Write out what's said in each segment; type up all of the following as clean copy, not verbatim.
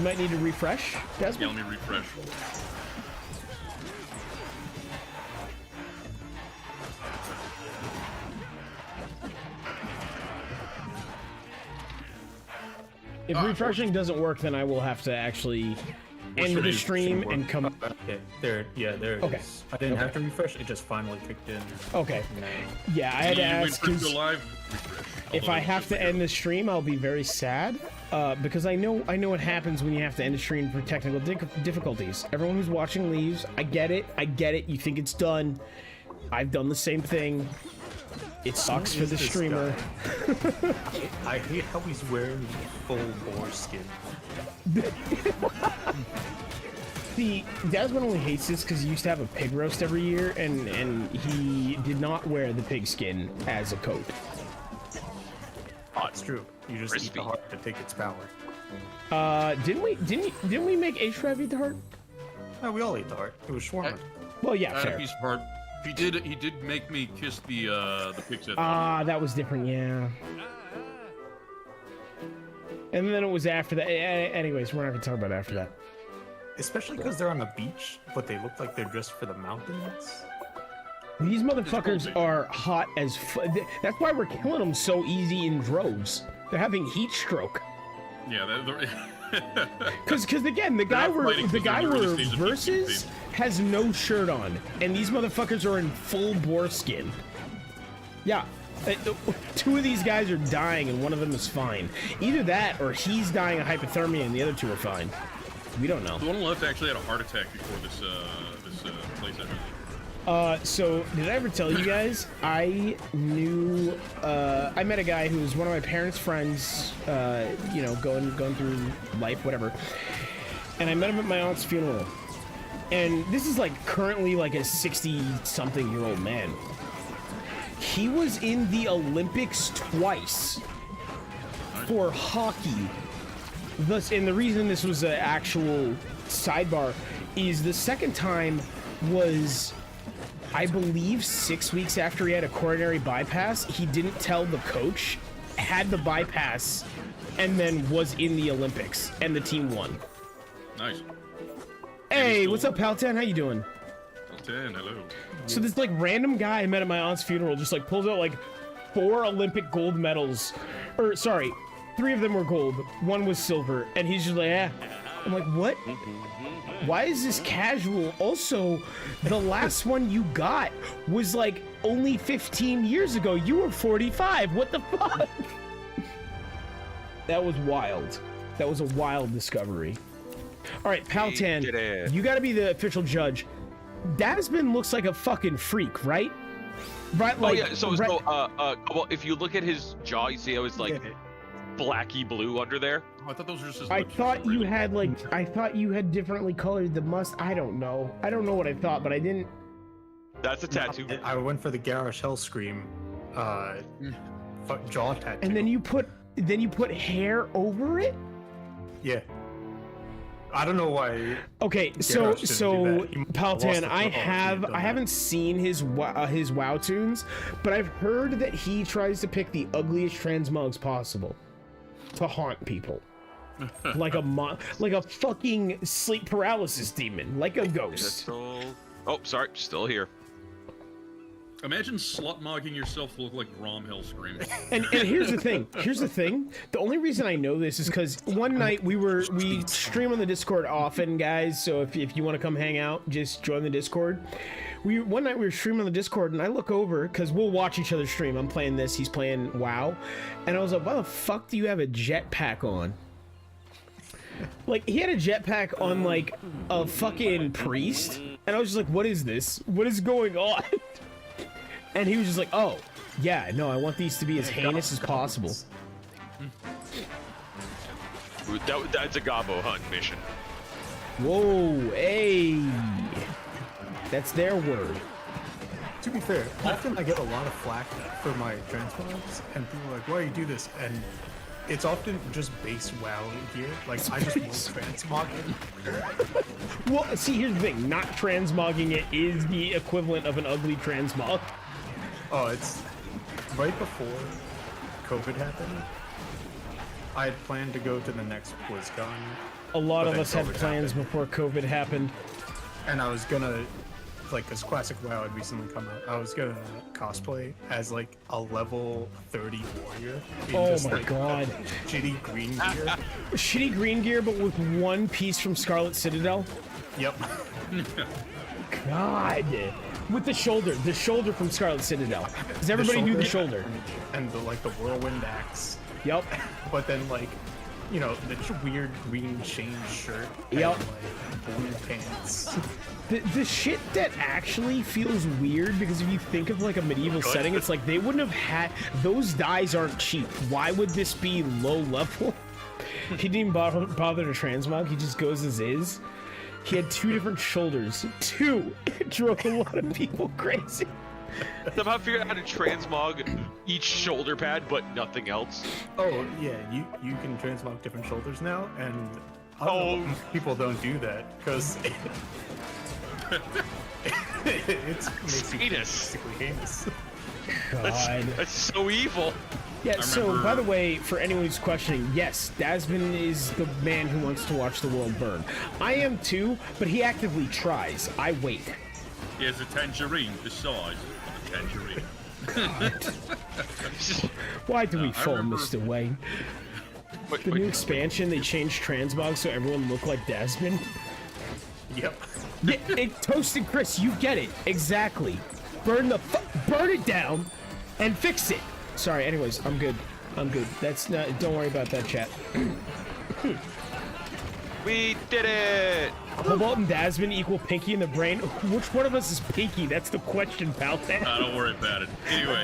might need to refresh, Desmond? Yeah, let me refresh. If refreshing doesn't work, then I will have to actually end the stream and come. Okay, there it Okay. is. I didn't have to refresh; it just finally kicked in. Okay. Yeah, I had to ask because if I have to end the stream, I'll be very sad because I know what happens when you have to end a stream for technical difficulties. Everyone who's watching leaves. I get it. You think it's done. I've done the same thing. It sucks for the streamer. I hate how he's wearing full boar skin. See, Desmond only hates this because he used to have a pig roast every year, and he did not wear the pig skin as a coat. Oh, it's true. You just eat the heart to take its power. Didn't we make H-Rev eat the heart? No, we all ate the heart. It was shawarma. Well, yeah, fair. A piece of heart. He did make me kiss the pig's head. That was different, yeah. And then it was after that. Anyways, we're not gonna talk about after that. Especially because they're on the beach, but they look like they're just for the mountains. These motherfuckers are hot as that's why we're killing them so easy in droves. They're having heat stroke. Yeah, Because again, the guy we're versus has no shirt on, and these motherfuckers are in full boar skin. Yeah, two of these guys are dying, and one of them is fine. Either that, or he's dying of hypothermia, and the other two are fine. We don't know. The one on the left actually had a heart attack before this play session. So did I ever tell you guys? I met a guy who was one of my parents' friends. You know, going through life, whatever. And I met him at my aunt's funeral. And this is like currently like a 60-something-year-old man. He was in the Olympics twice for hockey. Thus, and the reason this was an actual sidebar is the second time was, I believe, 6 weeks after he had a coronary bypass. He didn't tell the coach, had the bypass, and then was in the Olympics, and the team won. Nice. Hey, what's up, Paltan? How you doing? Paltan, hello. So this like random guy I met at my aunt's funeral just like pulls out like 4 Olympic gold medals, or sorry, 3 of them were gold, 1 was silver, and he's just like, eh. I'm like, what? Why is this casual? Also, the last one you got was like only 15 years ago. You were 45. What the fuck? That was wild. That was a wild discovery. All right, Paltan, you got to be the official judge. Dasman looks like a fucking freak, right? Right. Like, oh yeah. So well, if you look at his jaw, you see how it's like blacky blue under there. Oh, I thought those were just his I lips. thought you had like, I thought you had differently colored the I don't know. I don't know what I thought, but I didn't. That's a tattoo. I went for the Garrosh Hellscream jaw tattoo. And then you put hair over it? Yeah. I don't know why. Okay, so Paltan, I haven't seen his WoW tunes, but I've heard that he tries to pick the ugliest transmogs possible to haunt people. like a fucking sleep paralysis demon, like a ghost. Oh, sorry, still here. Imagine slut-mogging yourself to look like Grom Hellscream. And here's the thing. The only reason I know this is because one night we stream on the Discord often, guys. So if you want to come hang out, just join the Discord. One night we were streaming on the Discord, and I look over because we'll watch each other stream. I'm playing this, he's playing WoW, and I was like, why the fuck do you have a jetpack on? Like, he had a jetpack on like a fucking priest, and I was just like, what is this? What is going on? And he was just like, oh, yeah, no, I want these to be as heinous as possible. That's a gobbo hunt mission. Whoa, hey. That's their word. To be fair, often I get a lot of flack for my transmogs, and people are like, why do you do this? And it's often just base WoW gear. Like, I just won't transmog it. Well, see, here's the thing. Not transmogging it is the equivalent of an ugly transmog. Oh, it's right before COVID happened. I had planned to go to the next BlizzCon A lot But of then us had COVID plans happened. before COVID happened. And I was gonna, like, cause Classic WoW had recently come out. I was gonna cosplay as like a level 30 warrior. In Oh just, my like, god. Shitty green gear. Shitty green gear, but with one piece from Scarlet Citadel. Yep. God. With the shoulder from Scarlet Citadel. Does everybody do the shoulder? And the like the whirlwind axe. Yep. But then like, you know, the weird green chain shirt. Yep. And, like, blue pants. The shit that actually feels weird, because if you think of like a medieval setting, it's like they wouldn't have had, those dyes aren't cheap. Why would this be low level? He didn't even bother to transmog, he just goes as is. He had 2 different shoulders. 2! It drove a lot of people crazy. Somehow figured out how to transmog each shoulder pad, but nothing else. Oh yeah, you can transmog different shoulders now, and I don't know, people don't do that because it's makes you Heinous. basically heinous. God. That's so evil. Yeah, so remember- by the way, for anyone who's questioning, yes, Dasman is the man who wants to watch the world burn. I am too, but he actively tries. I wait. Here's a tangerine the size of a tangerine. Why do we I fall, remember- Mr. Wayne? The new expansion, they changed transmog so everyone looked like Dasman. Yep. Yeah, Toasted Chris, you get it. Exactly. Burn it down and fix it. Sorry, anyways, I'm good. I'm good. That's not, don't worry about that, chat. We did it! Cobalt and Dasman equal Pinky in the brain. Which one of us is Pinky? That's the question, pal. Don't worry about it. Anyway.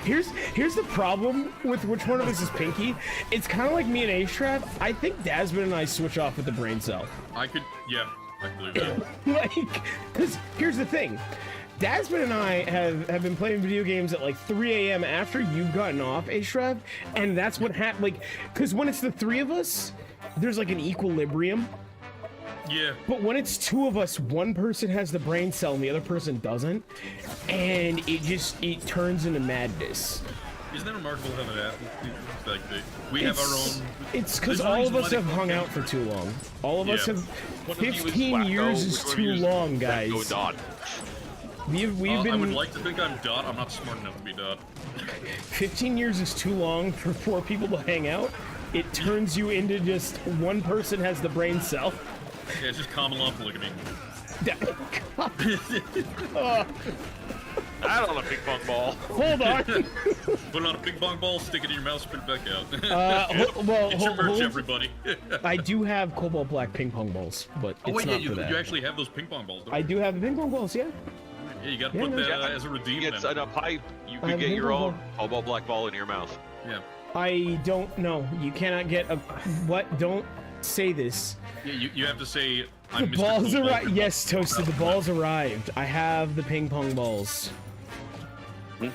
Here's the problem with which one of us is Pinky. It's kind of like me and A-Strap. I think Dasman and I switch off with the brain cell. I believe that. Like, because here's the thing. Dasman and I have been playing video games at like 3 a.m. after you've gotten off, A-Strap, and that's what happened. Like, because when it's the 3 of us, there's like an equilibrium. Yeah. But when it's 2 of us, one person has the brain cell and the other person doesn't, and it turns into madness. Isn't that remarkable how that happens? It's like we have our own. It's because There's no all of reason us why have they hung can't- out for too long. All of us Yeah. have. One of you is 15 Wacko, years is one of too you is long, guys. Wacko Dot. We've I been. would like to think I'm Dot. I'm not smart enough to be Dot. 15 years is too long for 4 people to hang out. It turns you into just one person has the brain cell. Yeah, it's just common law. Look at me. I don't know, ping pong ball. Hold on. Put it on a ping pong ball, stick it in your mouth, spit it back out. Get your merch, everybody. I do have Cobalt Black ping pong balls, but Oh it's wait, yeah, not you for that. actually have those ping pong balls, don't I you? do have the ping pong balls, yeah. Yeah, you gotta Yeah, put no, that yeah. as a redeem. You get then. in a pipe, you I could have get ping your pong own ball. Cobalt Black ball in your mouth. Yeah. I don't know. You cannot get a. What? Don't say this. Yeah, you have to say, I'm The Mr. balls Cobalt. arrived. Yes, Toasted. The balls arrived. I have the ping pong balls. I'm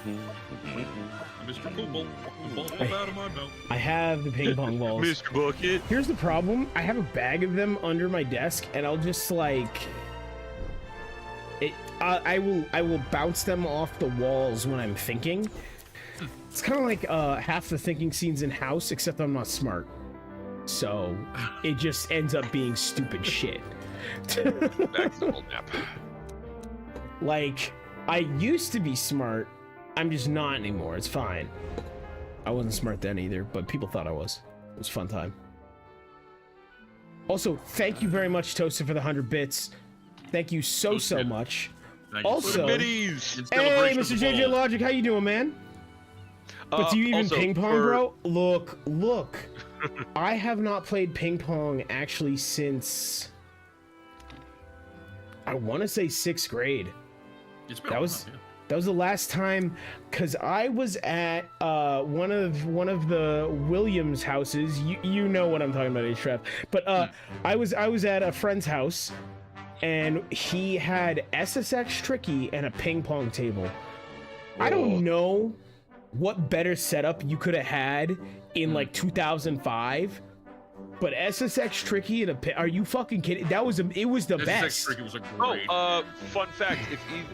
Mr. Cobalt. The balls pop out of my mouth. I have the ping pong balls. Mr. Bucket. Here's the problem. I have a bag of them under my desk, and I'll just like. I will bounce them off the walls when I'm thinking. It's kind of like half the thinking scenes in House, except I'm not smart. So it just ends up being stupid shit. Back to the old nap. Like, I used to be smart. I'm just not anymore. It's fine. I wasn't smart then either, but people thought I was. It was a fun time. Also, thank you very much, Toasted, for the 100 bits. Thank you so Toasted. much. Thank you. Also, Biddies. In hey, celebration of Mr. the JJ balls. Logic, how you doing, man? But do you even also, ping pong, for- bro? Look. I have not played ping pong actually since I want to say 6th grade. It's been That a was while, yeah. that was the last time, cause I was at one of the Williams houses. You know what I'm talking about, H-Trap. But I was at a friend's house, and he had SSX Tricky and a ping pong table. I don't know what better setup you could have had in like 2005. But SSX Tricky and are you fucking kidding? It was the SSX best. Tricky was a Oh, great. fun fact,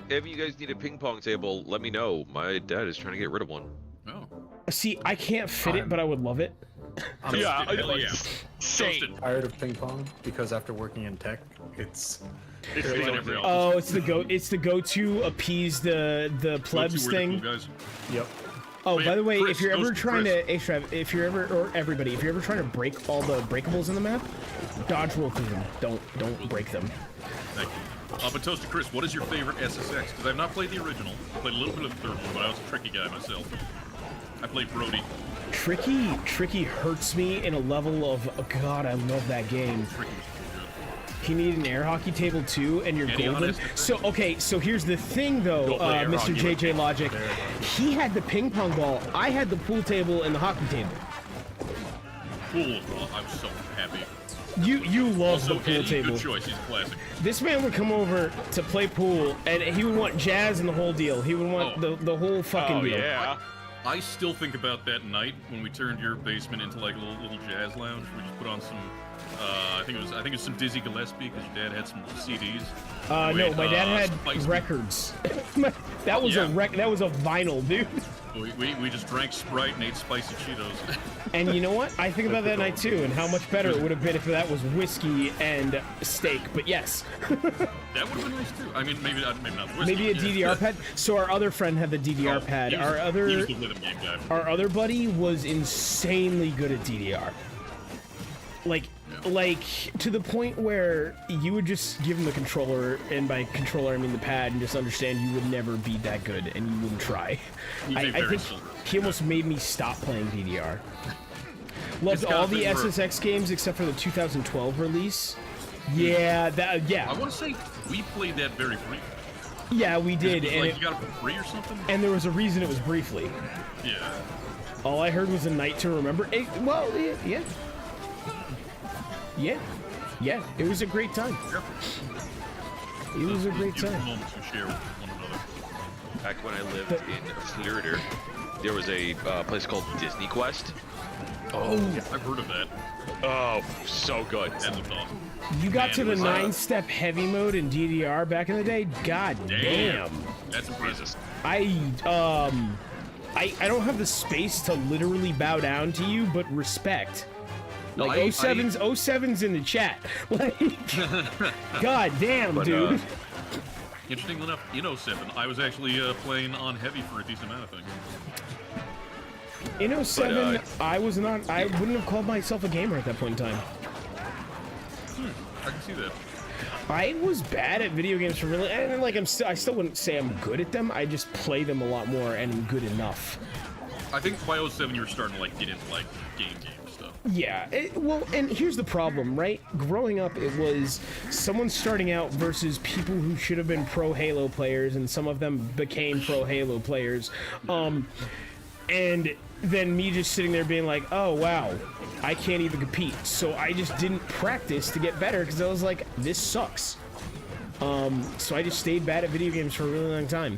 if you guys need a ping pong table, let me know. My dad is trying to get rid of one. Oh. See, I can't fit it, but I would love it. Yeah, Hell yeah. same. Toasted. tired of ping pong because after working in tech, it's It's Like the every only- office. Oh, it's the go-to appease the plebs Go to where the thing. cool guys. yep. Oh, But by yeah, the way, Chris, if you're ever Chris. trying to, if you're ever, or everybody, if you're ever trying to break all the breakables in the map, dodge roll through them. Don't break them. Thank you. But Toasted Chris, what is your favorite SSX? Because I've not played the original. I played a little bit of the third one, but I was a tricky guy myself. I played Brody. Tricky hurts me in a level of, oh God, I love that game. Tricky was pretty good. You need an air hockey table too, and you're Any golden. honest- So okay, so here's the thing though, Don't play air Mr. hockey with JJ Logic. He had the ping pong ball. I had the pool table and the hockey table. Cool. Well, I was so happy. You love Also, the pool Eddie, table. good choice. He's a classic. This man would come over to play pool, and he would want jazz and the whole deal. He would want Oh. the whole fucking Oh deal. yeah. I still think about that night when we turned your basement into like a little jazz lounge. We just put on some, I think it was some Dizzy Gillespie because your dad had some CDs. No, my dad had Spice- records. That was Yeah. that was a vinyl, dude. We just drank Sprite and ate spicy Cheetos. And you know what? I think about that night too, and how much better it would have been if that was whiskey and steak. But yes, That would have been nice too. I mean, maybe not whiskey. maybe a DDR pad. So our other friend had the DDR Oh, pad. he was- Our he other was the rhythm game guy. our other buddy was insanely good at DDR. Like to the point where you would just give him the controller, and by controller I mean the pad, and just understand you would never be that good, and you wouldn't try. He's a I very think silver. he almost made me stop playing DDR. Loved It's all got the a thing where- SSX games except for the 2012 release. Yeah, I yeah, want to say we played that very briefly. yeah, we did, It was and like you got it for free or something. and there was a reason it was briefly. Yeah. All I heard was a night to remember. Well, yeah. Yeah, it was a great time. It was a great Beautiful time. moments we share with one another. Back when I lived in Florida, there was a place called Disney Quest. Oh, I've heard of that. Oh, so good. That looked awesome. You got Man, to it the was, 9-step heavy mode in DDR back in the day? God damn. That's impressive. I don't have the space to literally bow down to you, but respect. No, Like 07's in the chat. Like, god damn, But, dude. Interestingly enough, in 07, I was actually playing on heavy for a decent amount of things. In 07, but, I wouldn't have called myself a gamer at that point in time. I can see that. I was bad at video games for really, and like I still wouldn't say I'm good at them. I just play them a lot more and am good enough. I think by 07 you were starting to like get into like game stuff. Yeah, well, and here's the problem, right? Growing up, it was someone starting out versus people who should have been pro Halo players, and some of them became pro Halo players. And then me just sitting there being like, oh wow, I can't even compete. So I just didn't practice to get better because I was like, this sucks. So I just stayed bad at video games for a really long time.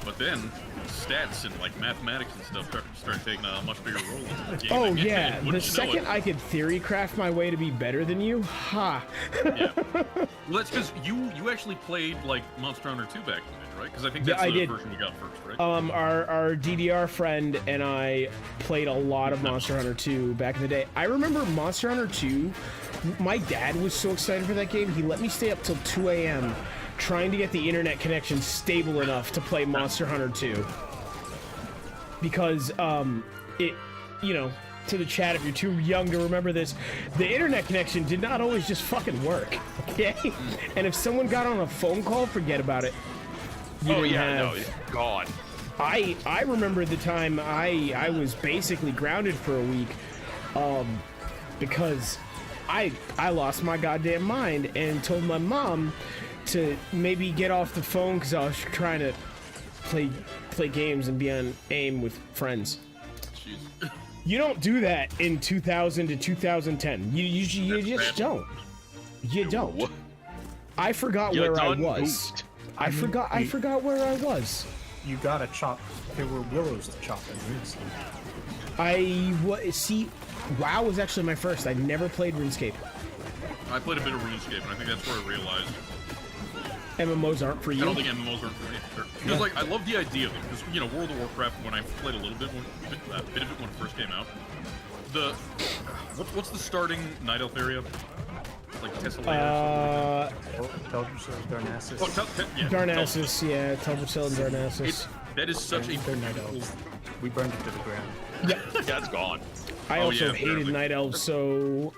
But then stats and like mathematics and stuff started taking a much bigger role in the game. Oh And yeah, wouldn't the you know second it? I could theory craft my way to be better than you, ha. Yeah. Well, that's because you actually played like Monster Hunter 2 back in the day, right? Because I think Yeah, that's I the did. version you got first, right? Our DDR friend and I played a lot of Monster Hunter 2 back in the day. I remember Monster Hunter 2, my dad was so excited for that game, he let me stay up till 2 a.m. trying to get the internet connection stable enough to play Monster Hunter 2. Because, it, to the chat, if you're too young to remember this, the internet connection did not always just fucking work, okay? And if someone got on a phone call, forget about it. You Oh didn't yeah, no, have- it's gone. I remember the time I was basically grounded for a week, because I lost my goddamn mind and told my mom to maybe get off the phone because I was trying to play games and be on AIM with friends. Jeez. You don't do that in 2000 to 2010. You just bad. don't. You don't. I forgot You where I done was. hooped. I forgot where I was. You gotta chop. There were willows to chop and roots. See, WoW was actually my first. I never played RuneScape. I played a bit of RuneScape, and I think that's where I realized MMOs aren't for I you. don't think MMOs are for me. Because like I love the idea of it. Because World of Warcraft, when I played a little bit, bit of it when it first came out, the what's the starting Night Elf area? Like Tessellate. Darnassus. Yeah, Darnassus, yeah, Teldrassil and Darnassus. That is such a They're Night beautiful. Elves. We burned it to the ground. Yeah, That's gone. I also yeah, hated apparently. Night Elves, so you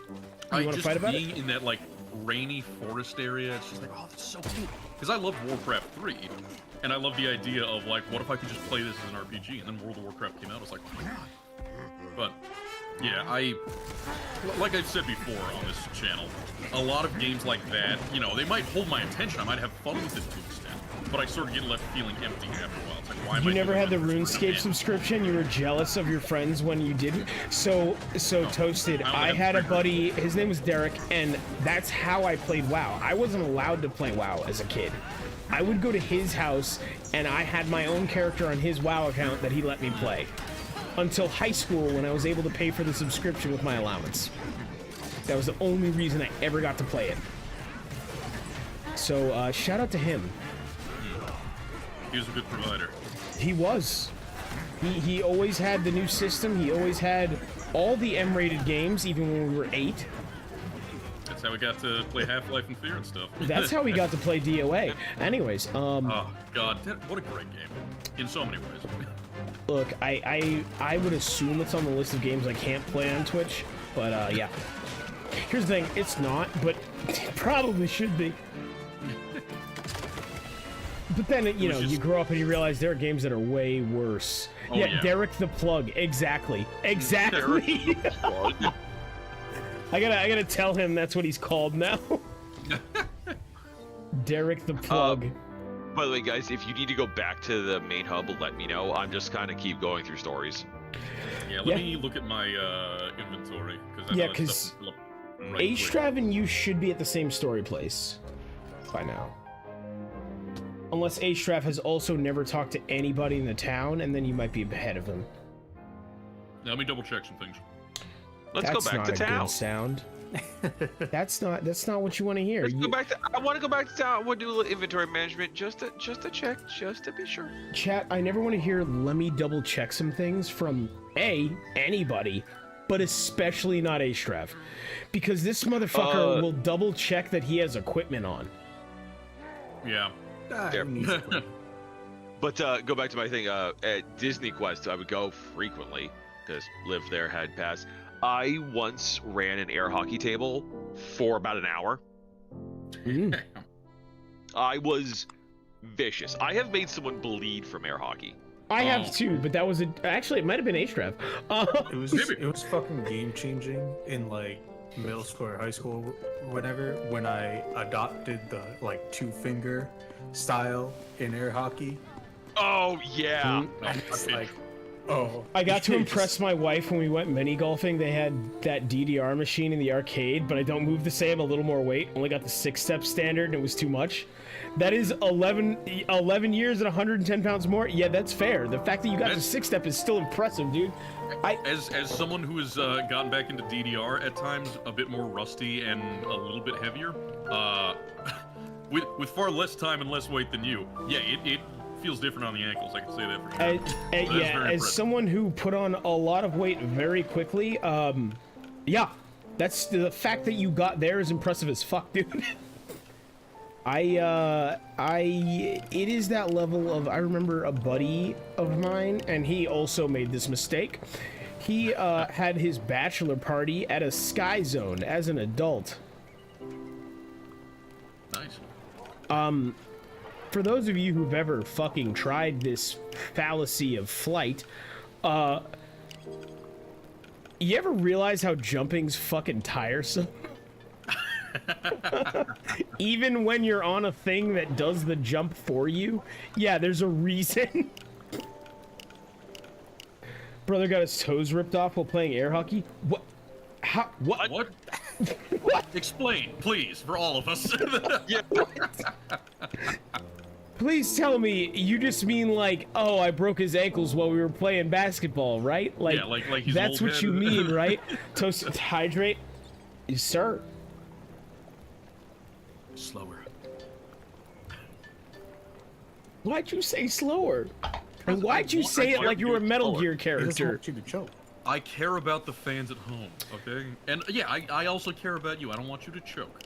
want to just fight about being it? in that like rainy forest area, it's just like, oh, that's so cool. Because I love Warcraft 3, and I love the idea of like, what if I could just play this as an RPG? And then World of Warcraft came out, I was like, why not? But yeah, like I've said before on this channel, a lot of games like that, you know, they might hold my attention, I might have fun with it to an extent, but I sort of get left feeling empty after a while. It's like, why am I You never doing had the this? RuneScape subscription? You were jealous of your friends when you did? So Toasted, I had a buddy, his name was Derek, and that's how I played WoW. I wasn't allowed to play WoW as a kid. I would go to his house, and I had my own character on his WoW account that he let me play. Until high school, when I was able to pay for the subscription with my allowance. That was the only reason I ever got to play it. So, shout out to him. He was a good provider. He was. He always had the new system. He always had all the M-rated games, even when we were 8. That's how we got to play Half-Life and Fear and stuff. That's how we got to play DOA. Anyways, Oh god, what a great game. In so many ways. look, I would assume it's on the list of games I can't play on Twitch, but yeah. Here's the thing, it's not, but it probably should be. But then, you know, you grow up and you realize there are games that are way worse. Oh, yeah, yeah. Derek the Plug, exactly. Exactly. Derek I gotta tell him that's what he's called now. Derek the Plug. By the way, guys, if you need to go back to the main hub, let me know. I'm just kind of keep going through stories. Yeah, let me look at my inventory. Yeah, because Ashtrav and you should be at the same story place by now. Unless Ashtrav has also never talked to anybody in the town, and then you might be ahead of him. Now, let me double check some things. Let's go back to town. That's not a good sound. That's not what you want to hear. Let's go back to. I want to go back to town. I want to do a little inventory management just to check, just to be sure. Chat, I never want to hear let me double check some things from anybody, but especially not Ashtrav. Because this motherfucker will double check that he has equipment on. Yeah. There. But go back to my thing. At Disney Quest, I would go frequently because lived there, had pass. I once ran an air hockey table for about an hour. Mm. I was vicious. I have made someone bleed from air hockey. I have too, but that was actually it might have been Ashtrav. It was fucking game changing in like middle school or high school, whatever. When I adopted the like 2-finger style in air hockey. Oh yeah. And it's like, oh. I got to impress my wife when we went mini golfing. They had that DDR machine in the arcade, but I don't move the same, a little more weight. Only got the 6-step standard, and it was too much. That is 11 years and 110 pounds more. Yeah, that's fair. The fact that you got the 6-step is still impressive, dude. As someone who has gotten back into DDR at times, a bit more rusty and a little bit heavier, with far less time and less weight than you, yeah, it feels different on the ankles. I can say that for sure. Yeah, as someone who put on a lot of weight very quickly, yeah, that's the fact that you got there is impressive as fuck, dude. It is that level of, I remember a buddy of mine, and he also made this mistake. He had his bachelor party at a Sky Zone as an adult. Nice. For those of you who've ever fucking tried this fallacy of flight, you ever realize how jumping's fucking tiresome? Even when you're on a thing that does the jump for you? Yeah, there's a reason. Brother got his toes ripped off while playing air hockey? What? How? What? What? What? Explain, please, for all of us. Yeah. Please tell me you just mean like, oh, I broke his ankles while we were playing basketball, right? Like, Yeah, like he's that's old what head. you mean, right? Toast, hydrate, yes, sir. Slower. Why'd you say slower? And why'd you say it like you were a Metal Gear He doesn't character? want you to choke. I care about the fans at home, okay? And yeah, I also care about you. I don't want you to choke.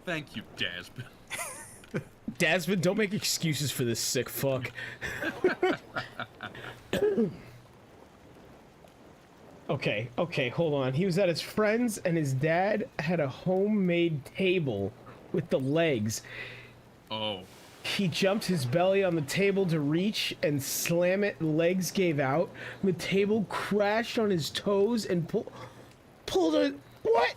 Thank you, Dasbin. Dasbin, don't make excuses for this sick fuck. Okay, hold on. He was at his friend's and his dad had a homemade table with the legs. Oh. He jumped his belly on the table to reach and slam it. Legs gave out. The table crashed on his toes and pulled a what?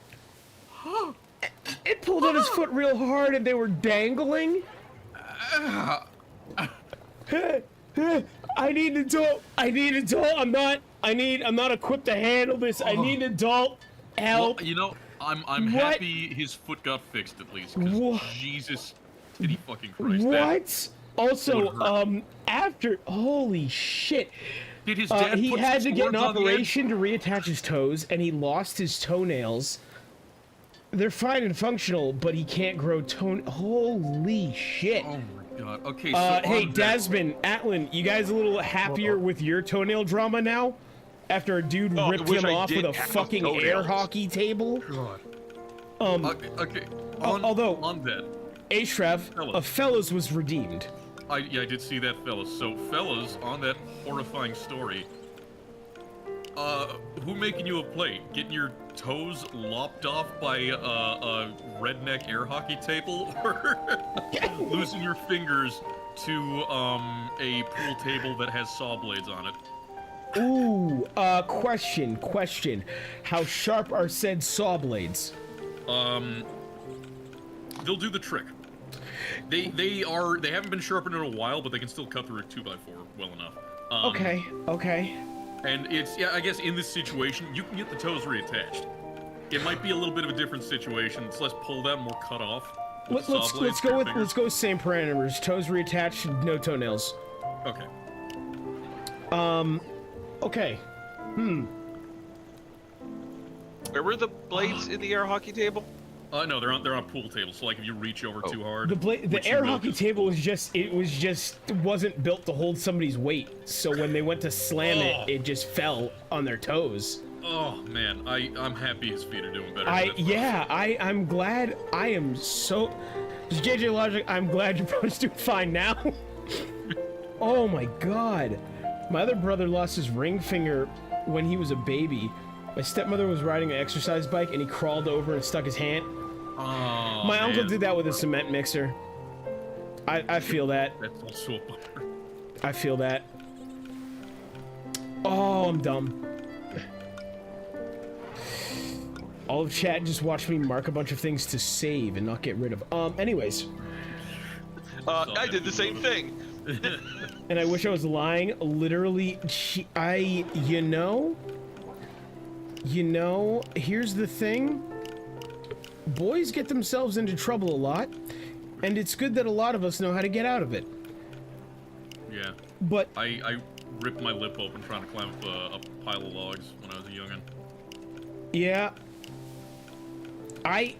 It pulled on his foot real hard and they were dangling. I need adult. I'm not equipped to handle this. I need adult help. Well, you know, I'm happy his foot got fixed at least. 'Cause Jesus, titty fucking Christ. What? Also, after holy shit. Did his dad he put had some to get an cords on the operation to reattach his toes, and he lost his toenails. They're fine and functional, but he can't grow Holy shit. Oh my god. Okay, so hey, on that- Dasbin, Atlan, you guys a little happier with your toenail drama now? After a dude ripped wish him I off did with a have fucking air toenails. hockey table? God. Okay. Although- on that, Ashraf, Fellas. Fellas was redeemed. I did see that, fellas. So, fellas, on that horrifying story, who making you a plate? Getting your toes lopped off by a redneck air hockey table, or losing your fingers to a pool table that has saw blades on it? Ooh, question. How sharp are said saw blades? They'll do the trick. They haven't been sharpened in a while, but they can still cut through a 2x4 well enough. Okay. And it's, yeah, I guess in this situation, you can get the toes reattached. It might be a little bit of a different situation. It's less pulled out, more cut off. Let's go with same parameters. Toes reattached, no toenails. Okay. Okay. Where were the blades in the air hockey table? No, they're on a pool table. So like if you reach over too hard, The air hockey table wasn't built to hold somebody's weight. So when they went to slam it just fell on their toes. Oh man, I'm happy his feet are doing better. I'm glad. I am so. JJ Logic, I'm glad your brother's doing fine now. Oh my god. My other brother lost his ring finger when he was a baby. My stepmother was riding an exercise bike and he crawled over and stuck his hand. Oh, My uncle man. did that with a cement mixer. I feel that. That's also a bummer. I feel that. Oh, I'm dumb. All of chat just watched me mark a bunch of things to save and not get rid of. Anyways. I did the same thing. And I wish I was lying. Literally, you know, here's the thing. Boys get themselves into trouble a lot, and it's good that a lot of us know how to get out of it. Yeah. But I ripped my lip open trying to climb up a pile of logs when I was a youngin'. yeah, I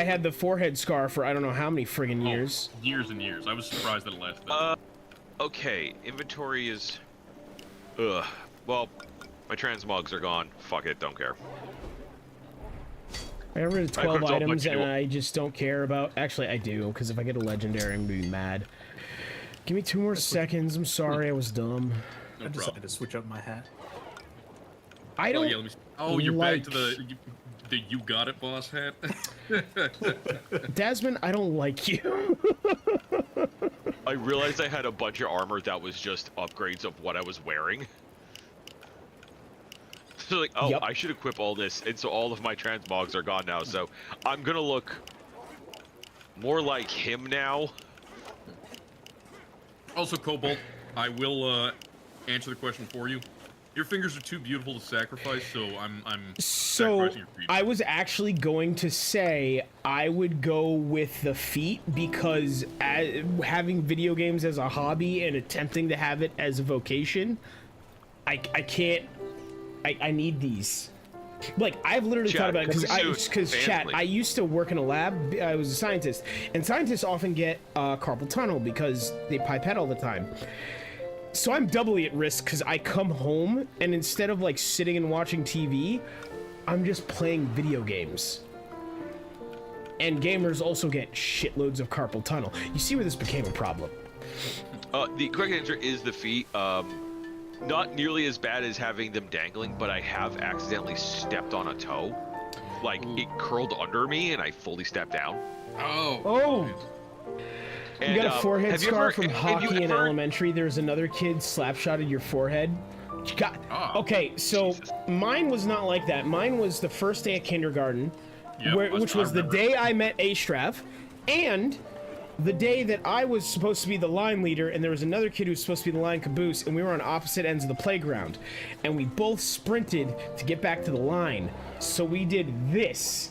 had the forehead scar for I don't know how many friggin' years. Oh, years and years. I was surprised that it lasted that. Okay, inventory is... Ugh. Well, my transmogs are gone. Fuck it, don't care. I got rid of I 12 equipped all my items, and fuel. I just don't care about. Actually, I do, because if I get a legendary, I'm gonna be mad. Give me 2 more seconds. I'm sorry, I was dumb. No I decided problem. to switch up my hat. I don't. Oh, yeah, let me see. Oh, you're like- back to the you got it boss hat. Desmond, I don't like you. I realized I had a bunch of armor that was just upgrades of what I was wearing. So like, oh, Yep. I should equip all this, and so all of my transmogs are gone now, so I'm gonna look more like him now. Also, Cobalt, I will answer the question for you. Your fingers are too beautiful to sacrifice, so I'm So sacrificing your feet. I was actually going to say I would go with the feet because having video games as a hobby and attempting to have it as a vocation, I can't. I need these. Like, I've literally Chat, thought about it because chat. family. I used to work in a lab. I was a scientist, and scientists often get carpal tunnel because they pipette all the time. So I'm doubly at risk because I come home and instead of like sitting and watching TV, I'm just playing video games. And gamers also get shitloads of carpal tunnel. You see where this became a problem. The correct answer is the feet. Not nearly as bad as having them dangling, but I have accidentally stepped on a toe. Like, it curled under me and I fully stepped down. Oh! And, You got a forehead scar from have you hockey in ever- elementary. There's another kid slapshotted your forehead. You got, okay, so Jesus. mine was not like that. Mine was the first day of kindergarten, Yep, which was the day I met Astrav, and the day that I was supposed to be the line leader, and there was another kid who was supposed to be the line caboose, and we were on opposite ends of the playground, and we both sprinted to get back to the line. So we did this,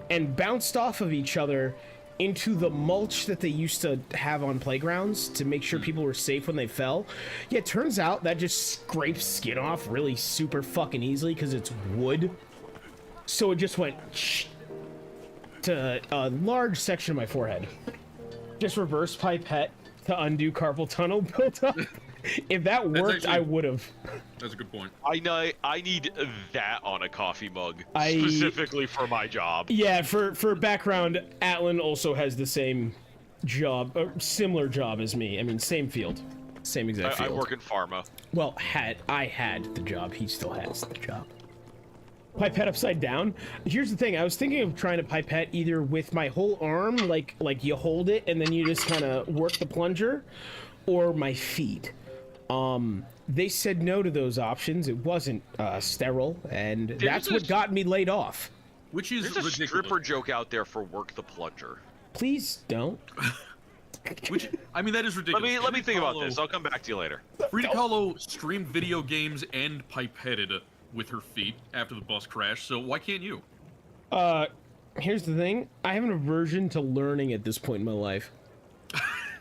and bounced off of each other into the mulch that they used to have on playgrounds to make sure people were safe when they fell. Yeah, it turns out that just scrapes skin off really super fucking easily because it's wood. So it just went to a large section of my forehead. Just reverse pipette to undo carpal tunnel built up. If that worked, I would have. That's a good point. I need that on a coffee mug I- specifically for my job. Yeah, for background, Atlan also has the same job, or similar job as me. I mean, same field, same exact I field. work in pharma. Well, I had the job. He still has the job. Pipette upside down. Here's the thing. I was thinking of trying to pipette either with my whole arm, like you hold it and then you just kind of work the plunger, or my feet. They said no to those options. It wasn't sterile, and that's what got me laid off. Which is There's a ridiculous. stripper joke out there for work the plunger. Please don't. Which, I mean, that is ridiculous. Let me think about this. I'll come back to you later. Frida Kahlo streamed video games and pipetted with her feet after the bus crash, so why can't you? Here's the thing. I have an aversion to learning at this point in my life.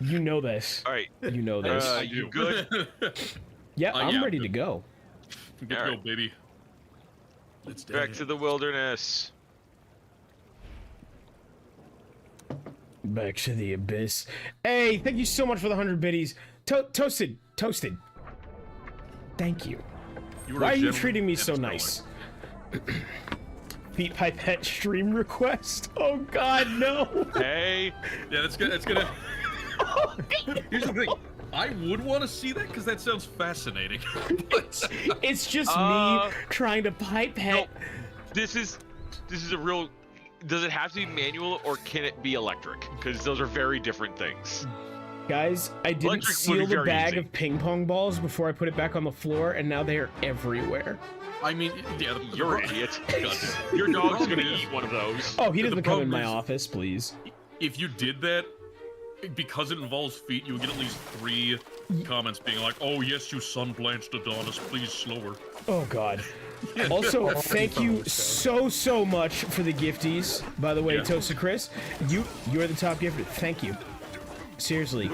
You know this. All right. You know this. You good? Yeah, I'm yeah, ready good. to go. Good to All go, right. baby. Let's do Back it. to the wilderness. Back to the abyss. Hey, thank you so much for the 100 biddies. Toasted. Thank you. You were Why a are you gentleman treating me and so a nice? Feet pipette stream request. Oh God, no. Hey. Yeah, that's good. That's gonna. Here's the thing. I would want to see that because that sounds fascinating. But It's just me trying to pipette. No, this is a real. Does it have to be manual or can it be electric? Because those are very different things. Guys, I didn't Electric would seal be the very bag easy. of ping pong balls before I put it back on the floor, and now they are everywhere. I mean, yeah, You're an idiot. God. Your dog's gonna problem is- eat one of those. Oh, he doesn't come in problem my is- office, please. If you did that, because it involves feet, you would get at least 3 comments being like, "Oh yes, you sun-blanched Adonis, please slower." Oh God. Also, thank you so much for the gifties. By the way, Yeah. Toast to Chris, you're the top gifter. Thank you. Seriously,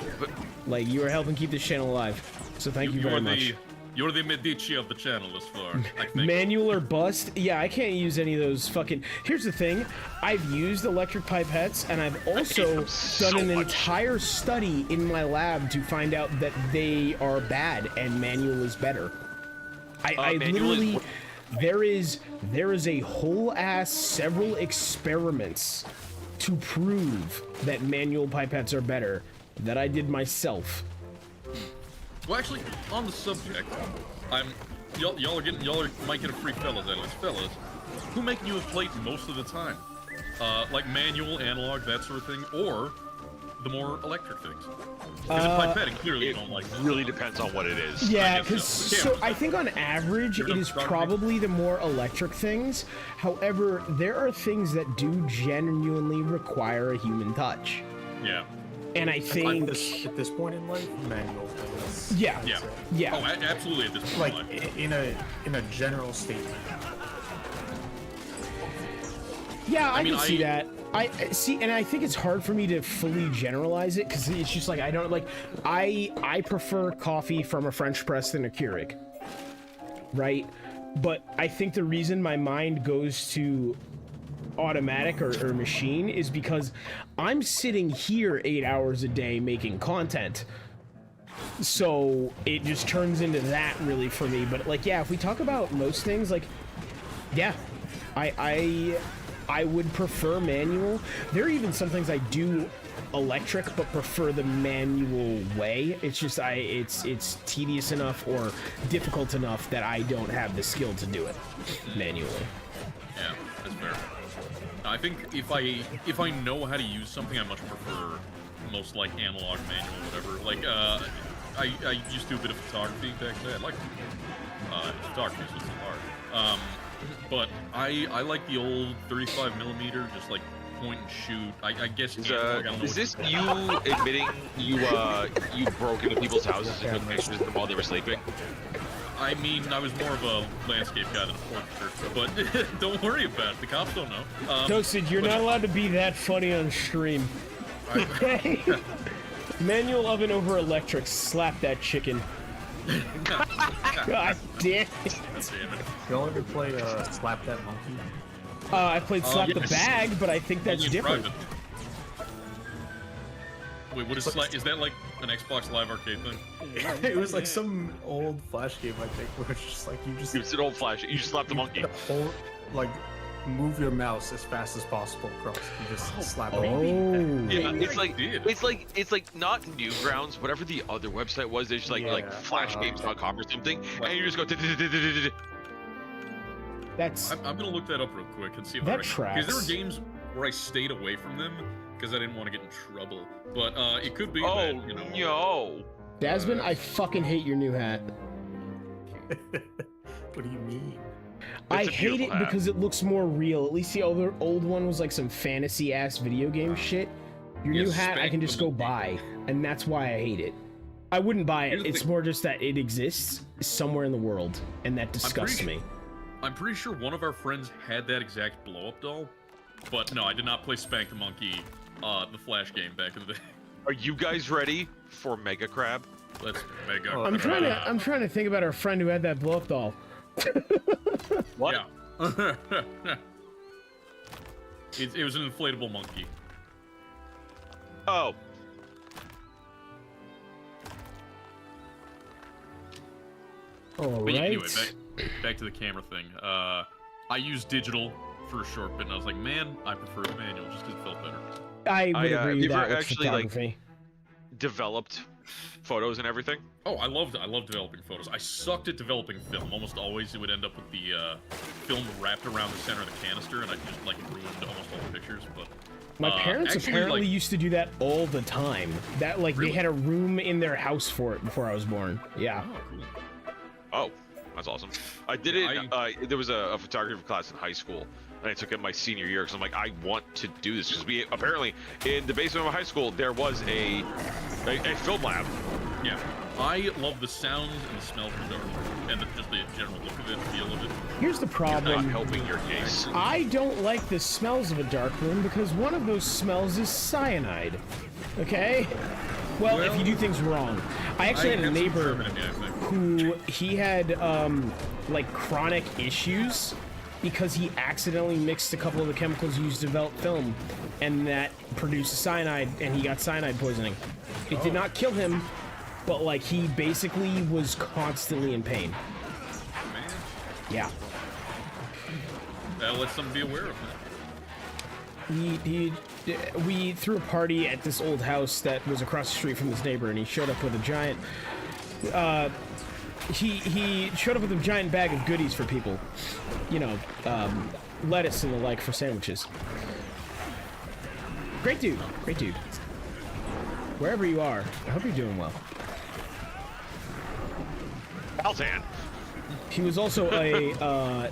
like you are helping keep this channel alive. So thank you very much. You're the Medici of the channel thus far, I think. Manual or bust? Yeah, I can't use any of those fucking... Here's the thing. I've used electric pipettes, and I've also them so done an much. entire study in my lab to find out that they are bad, and manual is better. I manual is- literally... There is a whole ass several experiments to prove that manual pipettes are better that I did myself. Well, actually, on the subject, y'all might get a free fellas out of this. Fellas, who making you a plate most of the time? Like manual, analog, that sort of thing, or the more electric things? Because in pipetting, clearly you don't like that. Really depends on what it is. Yeah, I guess because so. so I think on average it is probably the more electric things. However, there are things that do genuinely require a human touch, Yeah. and I think At this point in life, manual is. yeah, Yeah. yeah. Oh, absolutely at this point. Like in a general statement. Yeah, I mean, can see that. I see, and I think it's hard for me to fully generalize it because it's just like I don't like. I prefer coffee from a French press than a Keurig, right? But I think the reason my mind goes to automatic or machine is because I'm sitting here 8 hours a day making content. So it just turns into that really for me. But like, yeah, if we talk about most things, like, yeah, I would prefer manual. There are even some things I do electric, but prefer the manual way. It's just it's tedious enough or difficult enough that I don't have the skill to do it manually. Yeah, that's fair. I think if I know how to use something, I much prefer most like analog manual, whatever. Like I used to do a bit of photography back then. I like photography, so it's not hard. But I like the old 35mm, just like point and shoot. I guess. Is this you admitting you broke into people's houses and took pictures of them while they were sleeping? I mean, I was more of a landscape guy than a portraiture, but don't worry about it. The cops don't know. Toasted, you're not allowed to be that funny on stream. Okay. Manual oven over electric. Slap that chicken. God damn it. Y'all ever play Slap That Monkey? I played Slap the Yes. Bag, but I think that's Only in different. private. Wait, what is is that like an Xbox Live Arcade thing? It was like some old Flash game, I think, where it's just like you just It's an old flash. You just slap the monkey. hold, like, move your mouse as fast as possible across. You just slap it. Oh. Yeah, it's like did. it's like not Newgrounds, whatever the other website was. It's just like flashgames.com or something, and you just go. That's I'm gonna look that up real quick and see if That I tracks. Because there were games where I stayed away from them because I didn't want to get in trouble. But it could be Oh, that, you know. yo. Dasmine, I fucking hate your new hat. What do you mean? I It's a hate it beautiful hat. because it looks more real. At least the other old one was like some fantasy ass video game shit. Your Yeah, new hat I spank can just the go monkey. buy, and that's why I hate it. I wouldn't buy Here's it. the It's thing. more just that it exists somewhere in the world, and that disgusts pretty me. I'm pretty sure one of our friends had that exact blow-up doll. But no, I did not play Spank the Monkey, the Flash game back in the day. Are you guys ready for Mega Crab? Let's mega. Oh, I'm trying to think about our friend who had that blow up doll. What? Yeah. it was an inflatable monkey. Oh, All But right. yeah, anyway, back to the camera thing. I used digital for a short bit, and I was like, man, I prefer the manual just because it felt better. I would I, agree with you that ever with actually, like, photography. developed photos and everything. Oh, I loved developing photos. I sucked at developing film. Almost always it would end up with the film wrapped around the center of the canister, and I just like ruined almost all the pictures. But My parents actually, apparently like, used to do that all the time. That like Really? they had a room in their house for it before I was born. Yeah. Oh, cool. Oh, that's awesome. I did it. There was a photography class in high school, and I took it my senior year because I'm like, I want to do this because we apparently in the basement of my high school there was a film lab. Yeah, I love the sounds and the smells of the dark, and just the general look of it, feel of it. Here's the Not problem. helping your case. I don't like the smells of a dark room because one of those smells is cyanide. Okay? Well, if you do things wrong. I actually had a have some neighbor German in me, I think. who he had like chronic issues because he accidentally mixed a couple of the chemicals used to develop film, and that produced cyanide, and he got cyanide poisoning. It did not kill him, but like he basically was constantly in pain. Man, Yeah. that lets them be aware of that. We threw a party at this old house that was across the street from this neighbor, and he showed up with a giant he showed up with a giant bag of goodies for people, you know, lettuce and the like for sandwiches. Great dude, wherever you are. I hope you're doing well. Altan. He was also a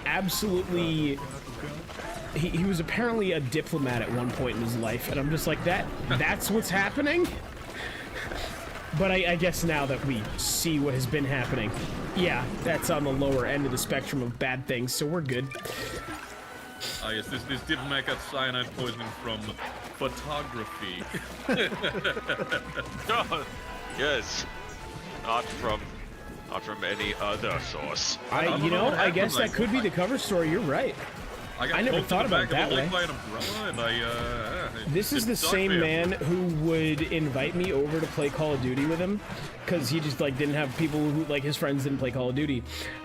absolutely. He was apparently a diplomat at one point in his life, and I'm just like, that's what's happening? But I guess now that we see what has been happening, yeah, that's on the lower end of the spectrum of bad things, so we're good. Yes, this diplomat got cyanide poisoning from photography. Yes. Not from any other source. I guess that could be the cover story, you're right. got I never poked thought in the about back of that the leg way. by an umbrella, and This is the same man who would invite me over to play Call of Duty with him, because he just like didn't have people who like his friends didn't play Call of Duty,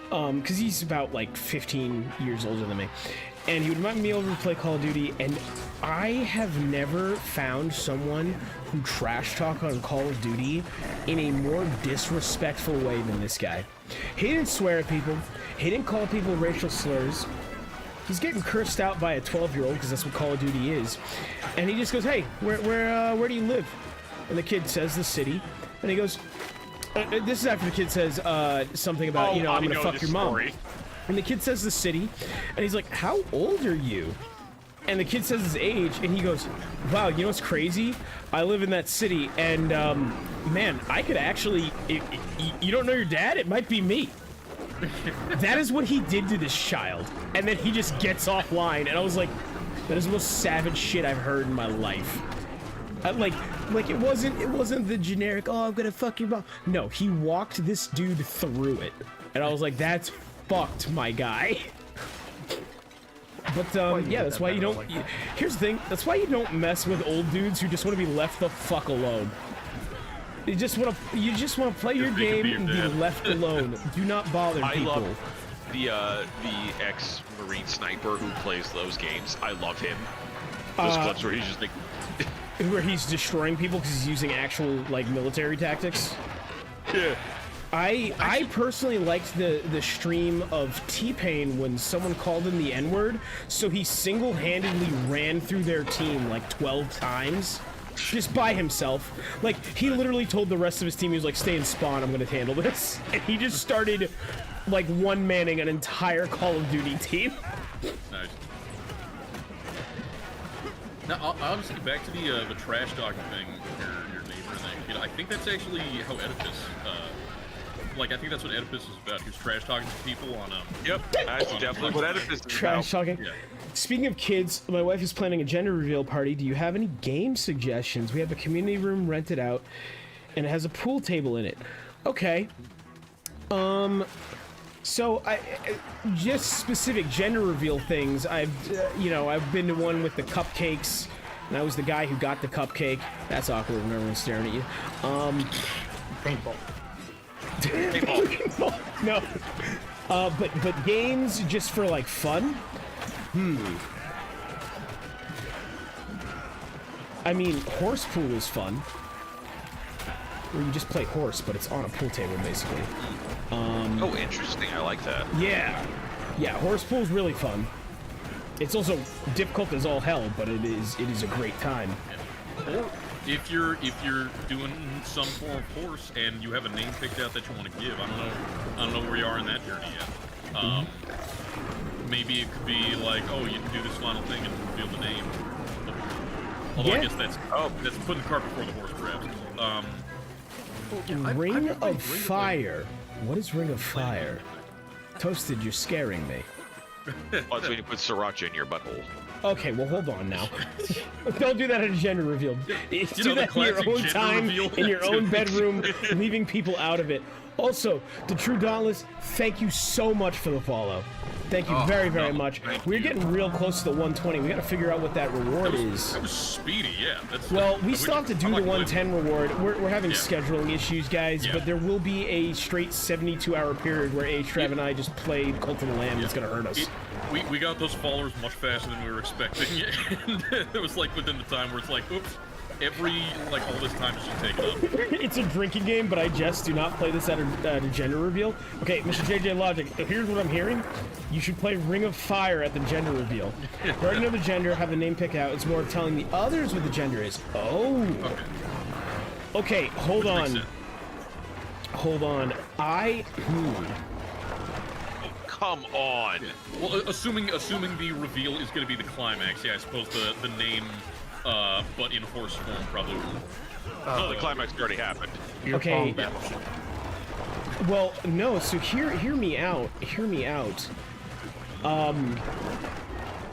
because he's about like 15 years older than me, and he would invite me over to play Call of Duty, and I have never found someone who trash talk on Call of Duty in a more disrespectful way than this guy. He didn't swear at people. He didn't call people racial slurs. He's getting cursed out by a 12-year-old because that's what Call of Duty is. And he just goes, hey, where do you live? And the kid says the city. And he goes, this is after the kid says something about, I'm going to fuck your mom. And the kid says the city. And he's like, how old are you? And the kid says his age. And he goes, wow, you know what's crazy? I live in that city. And, man, I could actually... you don't know your dad? It might be me. That is what he did to this child, and then he just gets offline, and I was like, that is the most savage shit I've heard in my life. Like it wasn't the generic, oh, I'm gonna fuck your mom. No, he walked this dude through it, and I was like, that's fucked, my guy. But yeah, that's why you don't. Here's the thing, that's why you don't mess with old dudes who just want to be left the fuck alone. You just want to play your game and be left alone. Do not bother people. I love the ex-Marine sniper who plays those games. I love him. Those clips where he's just like... where he's destroying people because he's using actual, like, military tactics. Yeah. I personally liked the stream of T-Pain when someone called him the N-word, so he single-handedly ran through their team, like, 12 times. Just by himself. Like, he literally told the rest of his team, he was like, stay in spawn, I'm gonna handle this. And he just started, like, one-manning an entire Call of Duty team. Nice. Now, honestly, back to the trash talking thing, your neighbor and that, I think that's actually how Oedipus, I think that's what Oedipus is about. He was trash talking to people on, Yep, that's definitely what Oedipus is about. Trash talking? Yeah. Speaking of kids, my wife is planning a gender reveal party. Do you have any game suggestions? We have a community room rented out, and it has a pool table in it. Okay. So I just specific gender reveal things. I've been to one with the cupcakes, and I was the guy who got the cupcake. That's awkward when everyone's staring at you. Paintball. Paintball. No. But games just for like fun. I mean, horse pool is fun. Where you just play horse, but it's on a pool table, basically. Oh, interesting. I like that. Yeah. Yeah, horse pool is really fun. It's also difficult as all hell, but it is a great time. Or if you're doing some form of horse and you have a name picked out that you want to give, I don't know where you are in that journey yet. Maybe it could be like, oh, you can do this final thing and reveal the name. Although I guess that's putting the cart before the horse, perhaps. Ring of Fire. What is Ring of Fire? Toasted, you're scaring me. Well, that's when you put sriracha in your butthole. Okay, well, hold on now. Don't do that at a gender reveal. Do that in your own time, in your own bedroom, leaving people out of it. Also, the True Dauntless, thank you so much for the follow. Thank you very, very much. We're getting real close to the 120. We gotta figure out what that reward is. That was speedy, yeah. Well, we still have to do the 110 reward. We're having scheduling issues, guys, but there will be a straight 72-hour period where Trav and I just played Cult of the Lamb. It's gonna hurt us. We got those followers much faster than we were expecting, and it was like within the time where it's like, oops. All this time is just taken up. It's a drinking game, but I just do not play this at a gender reveal. Okay, Mr. JJ Logic, here's what I'm hearing. You should play Ring of Fire at the gender reveal. You already know the gender, have the name pick out. It's more of telling the others what the gender is. Oh. Okay, hold on. Hold on. Come on. Well, assuming the reveal is going to be the climax, yeah, I suppose the name... but in horse form, probably. The climax already happened. Okay. Well, no. So hear me out. Hear me out.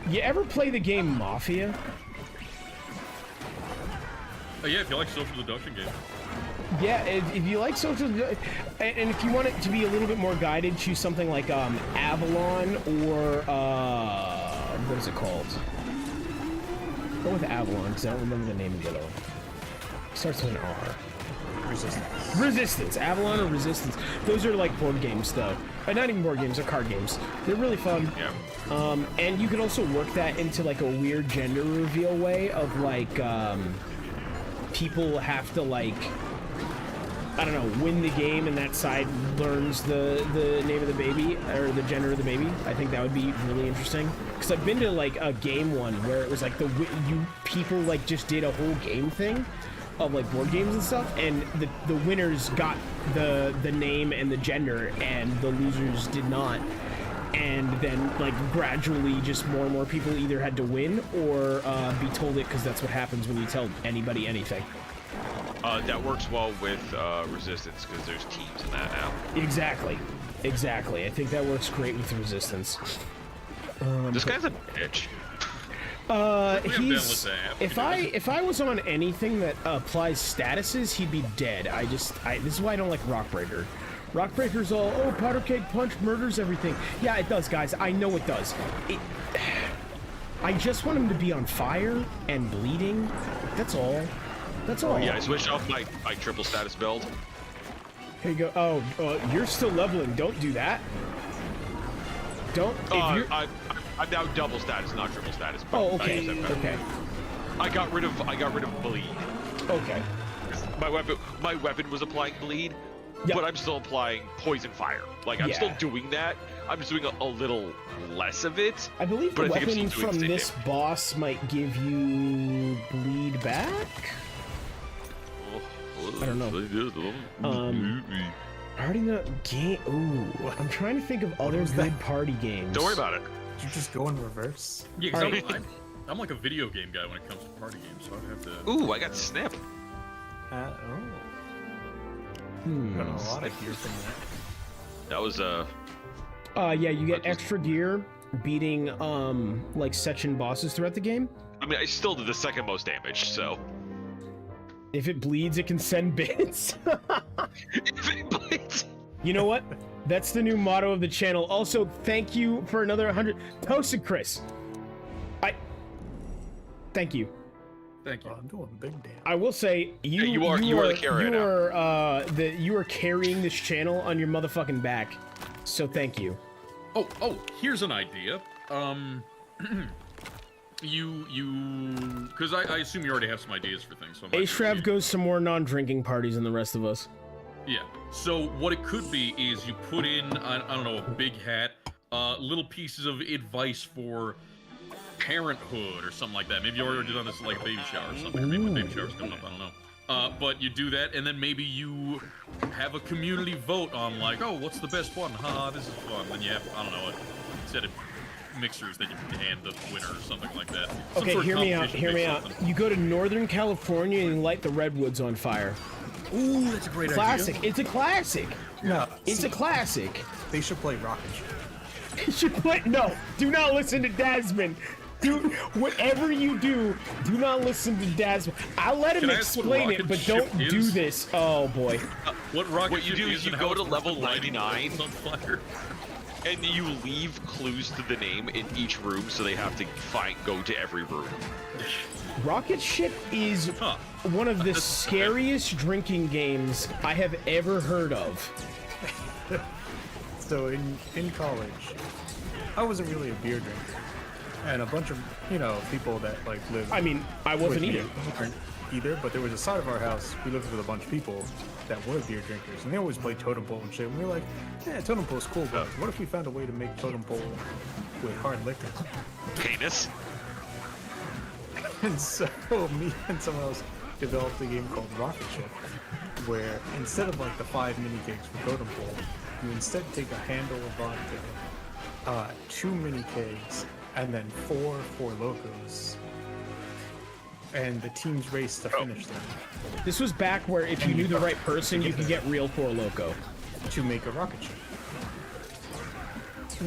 You ever play the game Mafia? Yeah, if you like social deduction games. Yeah, if you like social, and if you want it to be a little bit more guided, choose something like Avalon or what is it called? Go with Avalon, because I don't remember the name of it all. Starts with an R. Resistance. Avalon or Resistance. Those are like board games, though. Not even board games, they're card games. They're really fun. Yeah. And you can also work that into like a weird gender reveal way of like, people have to like, I don't know, win the game and that side learns the name of the baby or the gender of the baby. I think that would be really interesting. Because I've been to like a game one where it was like people like just did a whole game thing of like board games and stuff, and the winners got the name and the gender, and the losers did not. And then like gradually, just more and more people either had to win or be told it, because that's what happens when you tell anybody anything. That works well with Resistance because there's teams in that now. Exactly. I think that works great with Resistance. This guy's a bitch. He's if I was on anything that applies statuses, he'd be dead. This is why I don't like Rockbreaker. Rockbreaker's all, oh, powder keg punch murders everything. Yeah, it does, guys. I know it does. I just want him to be on fire and bleeding. That's all. That's all. Yeah, I switched off my triple status build. Here you go. Oh, you're still leveling. Don't do that. Don't. I'm now double status, not triple status. Oh, okay. Okay. I got rid of bleed. Okay. My weapon was applying bleed, but I'm still applying poison fire. Like I'm still doing that. I'm just doing a little less of it. I believe the weapon from this boss might give you bleed back. I don't know. Already not game. Ooh, I'm trying to think of other good party games. Don't worry about it. Did you just go in reverse? Yeah, because I'm like a video game guy when it comes to party games, so I'd have to... Ooh, I got snip. Got a lot of gear from that. That was yeah, you get extra gear beating like section bosses throughout the game. I mean, I still did the second most damage, so... If it bleeds, it can send bits. If it bleeds... You know what? That's the new motto of the channel. Also, thank you for another 100. Toasted Chris. Thank you. Thank you. I'm doing big damn. I will say you are the carry you are carrying this channel on your motherfucking back. So thank you. Oh, here's an idea. Because I assume you already have some ideas for things. So Ashrav goes to more non-drinking parties than the rest of us. Yeah. So what it could be is you put in, I don't know, a big hat, little pieces of advice for parenthood or something like that. Maybe you already done this like a baby shower or something. Or maybe the baby shower's coming up, I don't know. But you do that, and then maybe you have a community vote on like, oh, what's the best one? This is fun. Then you have, I don't know, a set of mixers that you can hand the winner or something like that. Okay, hear me out. You go to Northern California and light the redwoods on fire. Ooh, that's a great classic. idea. It's a classic. No, it's a classic. They should play Rocket Ship. You should play. No, do not listen to Dasmond. Do whatever you do not listen to Dasmond. I'll let him explain it, but don't do this. Oh boy. What you do is you go to level 99 on fire. and you leave clues to the name in each room, so they have to go to every room. Rocket Ship is one of the scariest drinking games I have ever heard of. So in college, I wasn't really a beer drinker, and a bunch of people that like lived. I mean, I wasn't either, but there was a side of our house we lived with a bunch of people that were beer drinkers, and they always played Totem Pole and shit. And we were like, yeah, Totem Pole's cool, but what if we found a way to make Totem Pole with hard liquor? Penis. And so me and someone else developed a game called Rocket Ship, where instead of like the 5 mini kegs for Totem Pole, you instead take a handle of vodka, 2 mini kegs, and then 4 Locos, and the teams race to finish them. This was back where if you knew the right person, you could get real 4 Loco. To make a rocket ship.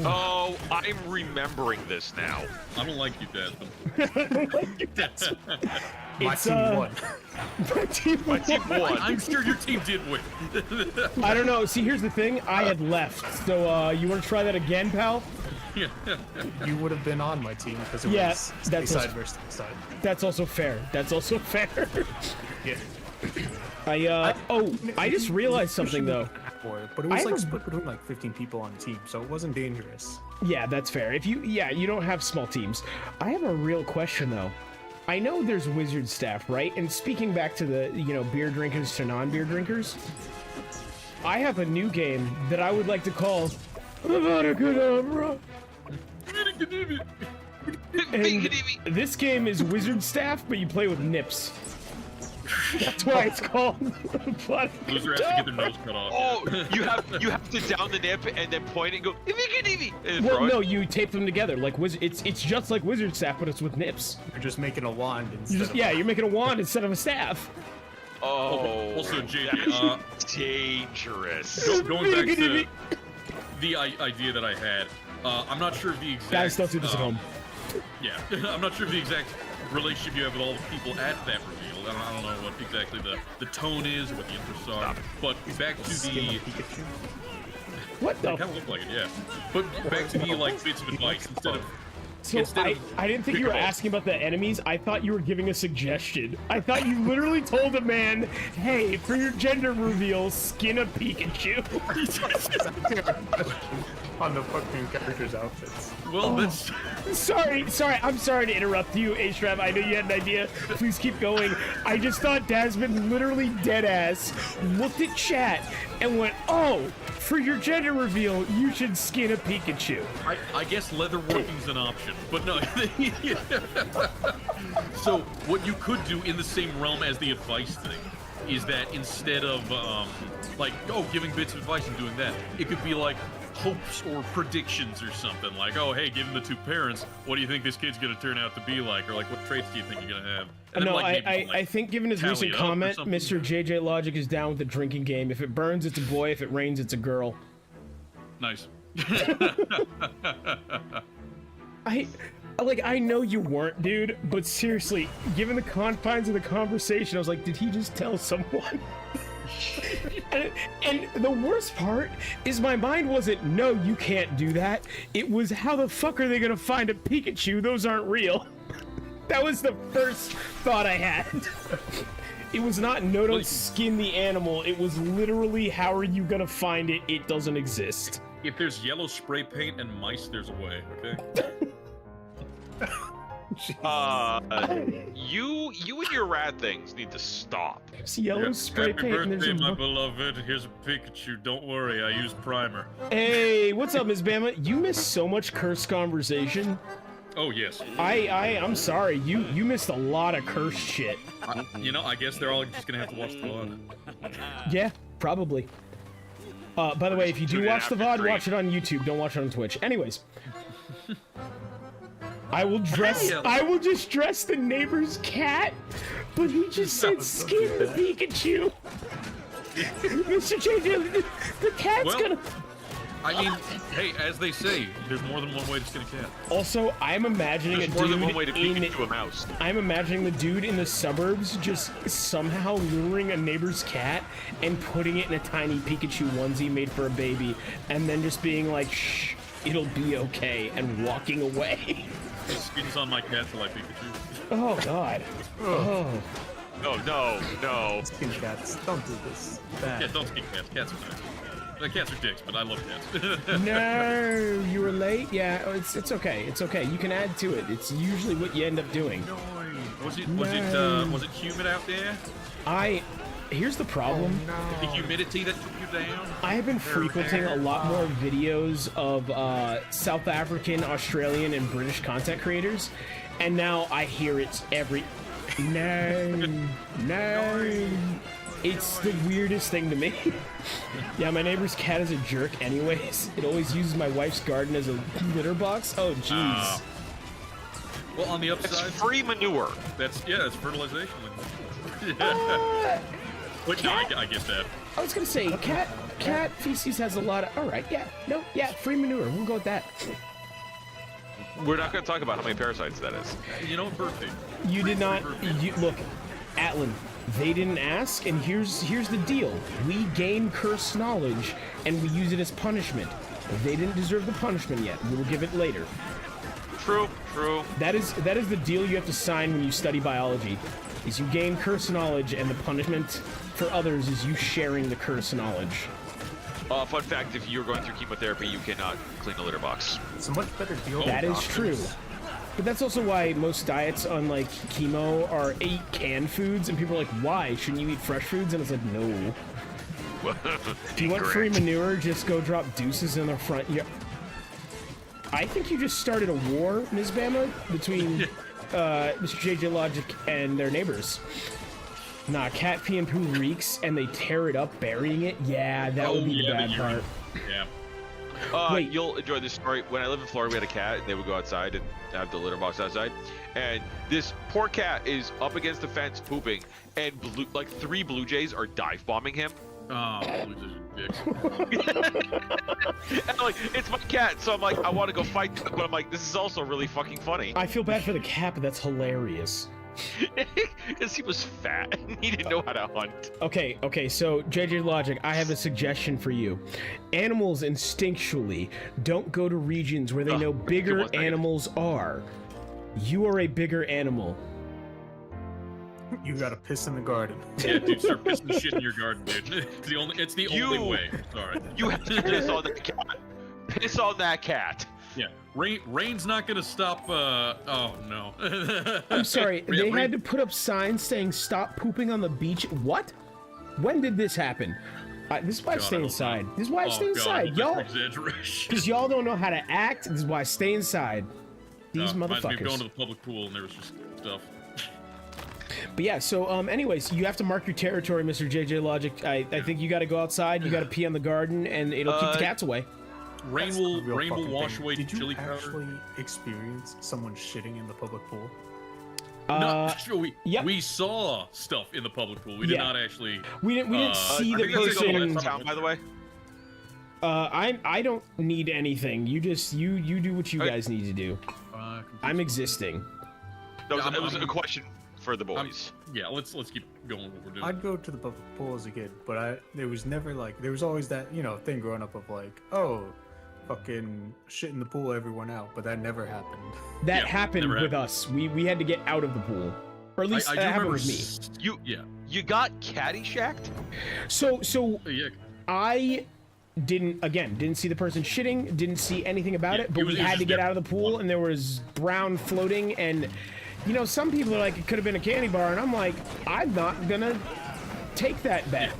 Oh, I'm remembering this now. I don't like you, Desmond. My team won. My team won. I'm sure your team did win. I don't know. See, here's the thing. I had left. So, you want to try that again, pal? You would have been on my team because it Yeah, was that's side also- versus side. That's also fair. That's also fair. Yeah. I just realized something though. But it was I like have- split between like 15 people on a team, so it wasn't dangerous. Yeah, that's fair. If you don't have small teams. I have a real question though. I know there's wizard staff, right? And speaking back to the, beer drinkers to non-beer drinkers, I have a new game that I would like to call Avada Kedavra. And this game is wizard staff, but you play with nips. That's why it's called Avada Loser has to get their nose cut off. Oh, you have to down the nip and then point and go and Well, throw no, it. you tape them together like it's just like wizard staff, but it's with nips. You're just making a wand instead of You're making a wand instead of a staff. Oh, Also, JJ, that's dangerous. going back to the idea that I had, I'm not sure of the exact... Guys, don't do this at home. Yeah, I'm not sure of the exact relationship you have with all the people at that reveal. I don't know what exactly the tone is or what the interests are. But back to the... Pikachu. What the? It kind of looked like it, yeah. But back to the, like, bits of advice instead of... So instead of I didn't think you were Cobalt. asking about the enemies. I thought you were giving a suggestion. I thought you literally told a man, "Hey, for your gender reveal, skin a Pikachu." On the fucking characters' outfits. Well, that's... Sorry. I'm sorry to interrupt you, Ashraf. I know you had an idea. Please keep going. I just thought Dasman literally dead ass looked at chat and went, "Oh, for your gender reveal, you should skin a Pikachu." I guess leatherworking's an option, but no. So what you could do in the same realm as the advice thing is that instead of giving bits of advice and doing that, it could be like hopes or predictions or something like, oh, hey, given the two parents, what do you think this kid's gonna turn out to be like, or like what traits do you think you're gonna have? And No, then, maybe, I think given his tally recent it up or comment, something. Mr. JJ Logic is down with the drinking game. If it burns, it's a boy. If it rains, it's a girl. Nice. I know you weren't, dude, but seriously, given the confines of the conversation, I was like, did he just tell someone? and the worst part is my mind wasn't, no, you can't do that. It was, how the fuck are they gonna find a Pikachu? Those aren't real. That was the first thought I had. It was not, no, don't skin the animal. It was literally, how are you gonna find it? It doesn't exist. If there's yellow spray paint and mice, there's a way, okay? You and your rat things need to stop. It's yellow spray Happy paint and birthday, there's my a... beloved. Here's a Pikachu. Don't worry, I use primer. Hey, what's up, Miss Bama? You missed so much cursed conversation. Oh, yes. I'm sorry. You missed a lot of cursed shit. I guess they're all just gonna have to watch the VOD. Yeah, probably. By the way, if you do Tune in watch the after VOD, three. watch it on YouTube. Don't watch it on Twitch. Anyways. I will just dress the neighbor's cat, but he just said skin the Pikachu. Mr. JJ, the cat's gonna... I mean, hey, as they say, there's more than one way to skin a cat. Also, I'm imagining There's a more dude than one way to in... peek into a mouse. I'm imagining the dude in the suburbs just somehow luring a neighbor's cat and putting it in a tiny Pikachu onesie made for a baby, and then just being like, shh, it'll be okay, and walking away. The skins on my cat till I Pikachu. Oh, God. Oh. No. Skin cats, don't do this. Bad. Yeah, don't skin cats. Cats are nice. Cats are dicks, but I love cats. No, you were late? Yeah, it's okay. It's okay. You can add to it. It's usually what you end up doing. Was it humid out there? Here's the problem. The humidity that took you down? I have been frequenting a lot more videos of South African, Australian, and British content creators, and now I hear it's every... No. It's the weirdest thing to me. Yeah, my neighbor's cat is a jerk anyways. It always uses my wife's garden as a litter box. Oh, jeez. Well, on the It's upside, free manure. that's fertilization. But no, I get that. I was gonna say, cat feces has a lot of... Alright, free manure. We'll go with that. We're not going to talk about how many parasites that is. You know, birthday. You did not... Look, Atlan, they didn't ask, and here's the deal. We gain cursed knowledge, and we use it as punishment. They didn't deserve the punishment yet. We will give it later. True. That is the deal you have to sign when you study biology. Is you gain curse knowledge, and the punishment for others is you sharing the curse knowledge. Fun fact: if you're going through chemotherapy, you cannot clean a litter box. It's a much better deal. That than is true. doctors. But that's also why most diets on like chemo are eat canned foods, and people are like, why? Shouldn't you eat fresh foods? And it's like, no. Do you want free manure? Just go drop deuces in the front. Yeah. I think you just started a war, Ms. Bama, between Mr. JJ Logic and their neighbors. Nah, cat pee and poo reeks, and they tear it up, burying it. Yeah, that would be the bad part. Yeah. Wait. You'll enjoy this story. When I lived in Florida, we had a cat, and they would go outside and have the litter box outside. And this poor cat is up against the fence pooping, and like 3 blue jays are dive bombing him. Oh, losers are dicks. And I'm like, it's my cat, so I'm like, I want to go fight, but I'm like, this is also really fucking funny. I feel bad for the cat, but that's hilarious. Because he was fat and he didn't know how to hunt. Okay, so JJ Logic, I have a suggestion for you. Animals instinctually don't go to regions where they know bigger animals are. You are a bigger animal. You gotta piss in the garden. Yeah, dude, start pissing shit in your garden, dude. It's the only way. Sorry. You have to piss on that cat. Piss on that cat. Yeah. Rain's not gonna stop, oh no. I'm sorry, they had to put up signs saying stop pooping on the beach. What? When did this happen? This is why I stay inside. This is why I stay inside, y'all. Because y'all don't know how to act. This is why I stay inside. These motherfuckers. motherfuckers. Going to the public pool and there was just stuff. But yeah, so anyways, you have to mark your territory, Mr. JJ Logic. I think you got to go outside. You got to pee on the garden, and it'll keep the cats away. Rain will wash away Did chili you powder. actually experience someone shitting in the public pool? No, yep. we saw stuff in the public pool. We did not actually. We didn't see the person. Town, by the way. I don't need anything. You just you do what you guys need to do. I'm existing. That was a question for the boys. Yeah, let's keep going what we're doing. I'd go to the public pool as a kid, but there was never like, there was always that, thing growing up of like, oh, fucking shit in the pool, everyone out, but that never happened. That happened with us. We had to get out of the pool. Or at least I that happened remember with me. You got Caddyshacked? So yeah. I didn't see the person shitting, didn't see anything about it, but we had to get out of the pool, and there was brown floating, and some people are like, it could have been a candy bar, and I'm like, I'm not gonna take that bet.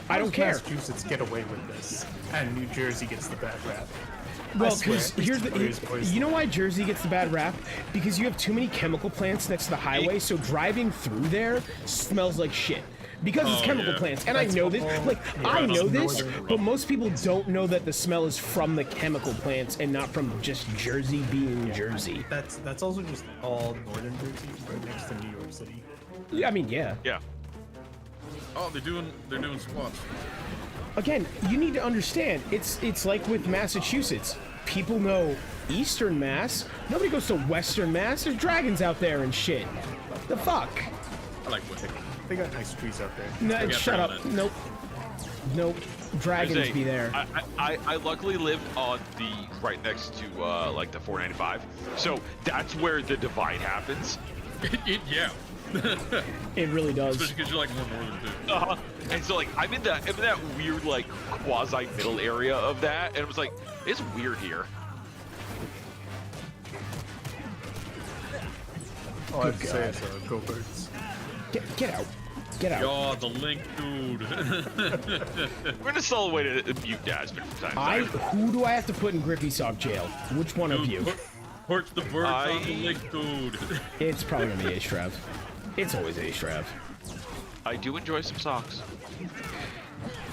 I don't care. Massachusetts get away with this, and New Jersey gets the bad rap. Well, because you know why Jersey gets the bad rap? Because you have too many chemical plants next to the highway, so driving through there smells like shit. Because it's chemical plants, and I know this. I know this, but most people don't know that the smell is from the chemical plants and not from just Jersey being Jersey. That's also just all northern Jersey, right next to New York City. Yeah, I mean, yeah. Yeah. Oh, they're doing squats. Again, you need to understand, it's like with Massachusetts. People know Eastern Mass. Nobody goes to Western Mass. There's dragons out there and shit. The fuck? I like Western. They got nice trees out there. No, shut up. Nope. Dragons be there. I luckily live on the right next to like the 495, so that's where the divide happens. Yeah. It really does. Especially because you're like more northern too. And so like I'm in that weird like quasi middle area of that, and it was like it's weird here. All I have to say is go birds. Get out. Get out. Yo, the link dude. We're gonna sell a way to mute Dasman from time to time. Who do I have to put in Grippy Sock jail? Which one of you? Perch the birds on the link dude. It's probably gonna be A-Strav. It's always A-Strav. I do enjoy some socks.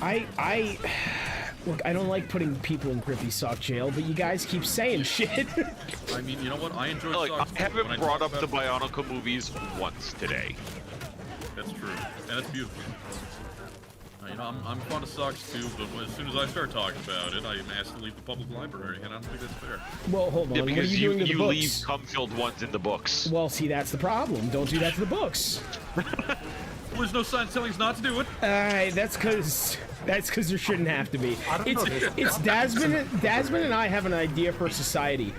Look, I don't like putting people in Grippy Sock jail, but you guys keep saying shit. I mean, you know what? I enjoy Like, socks. I haven't brought up the Bionicle movies once today. That's true, and that's beautiful. I'm fond of socks too, but as soon as I start talking about it, I am asked to leave the public library, and I don't think that's fair. Well, hold on. Yeah, What are because you doing to the you books? leave cum-filled ones in the books. Well, see, that's the problem. Don't do that to the books. Well, there's no sign telling us not to do it. Alright, that's because That's because there shouldn't have to be. I don't It's know, it's Dasman and I have an idea for society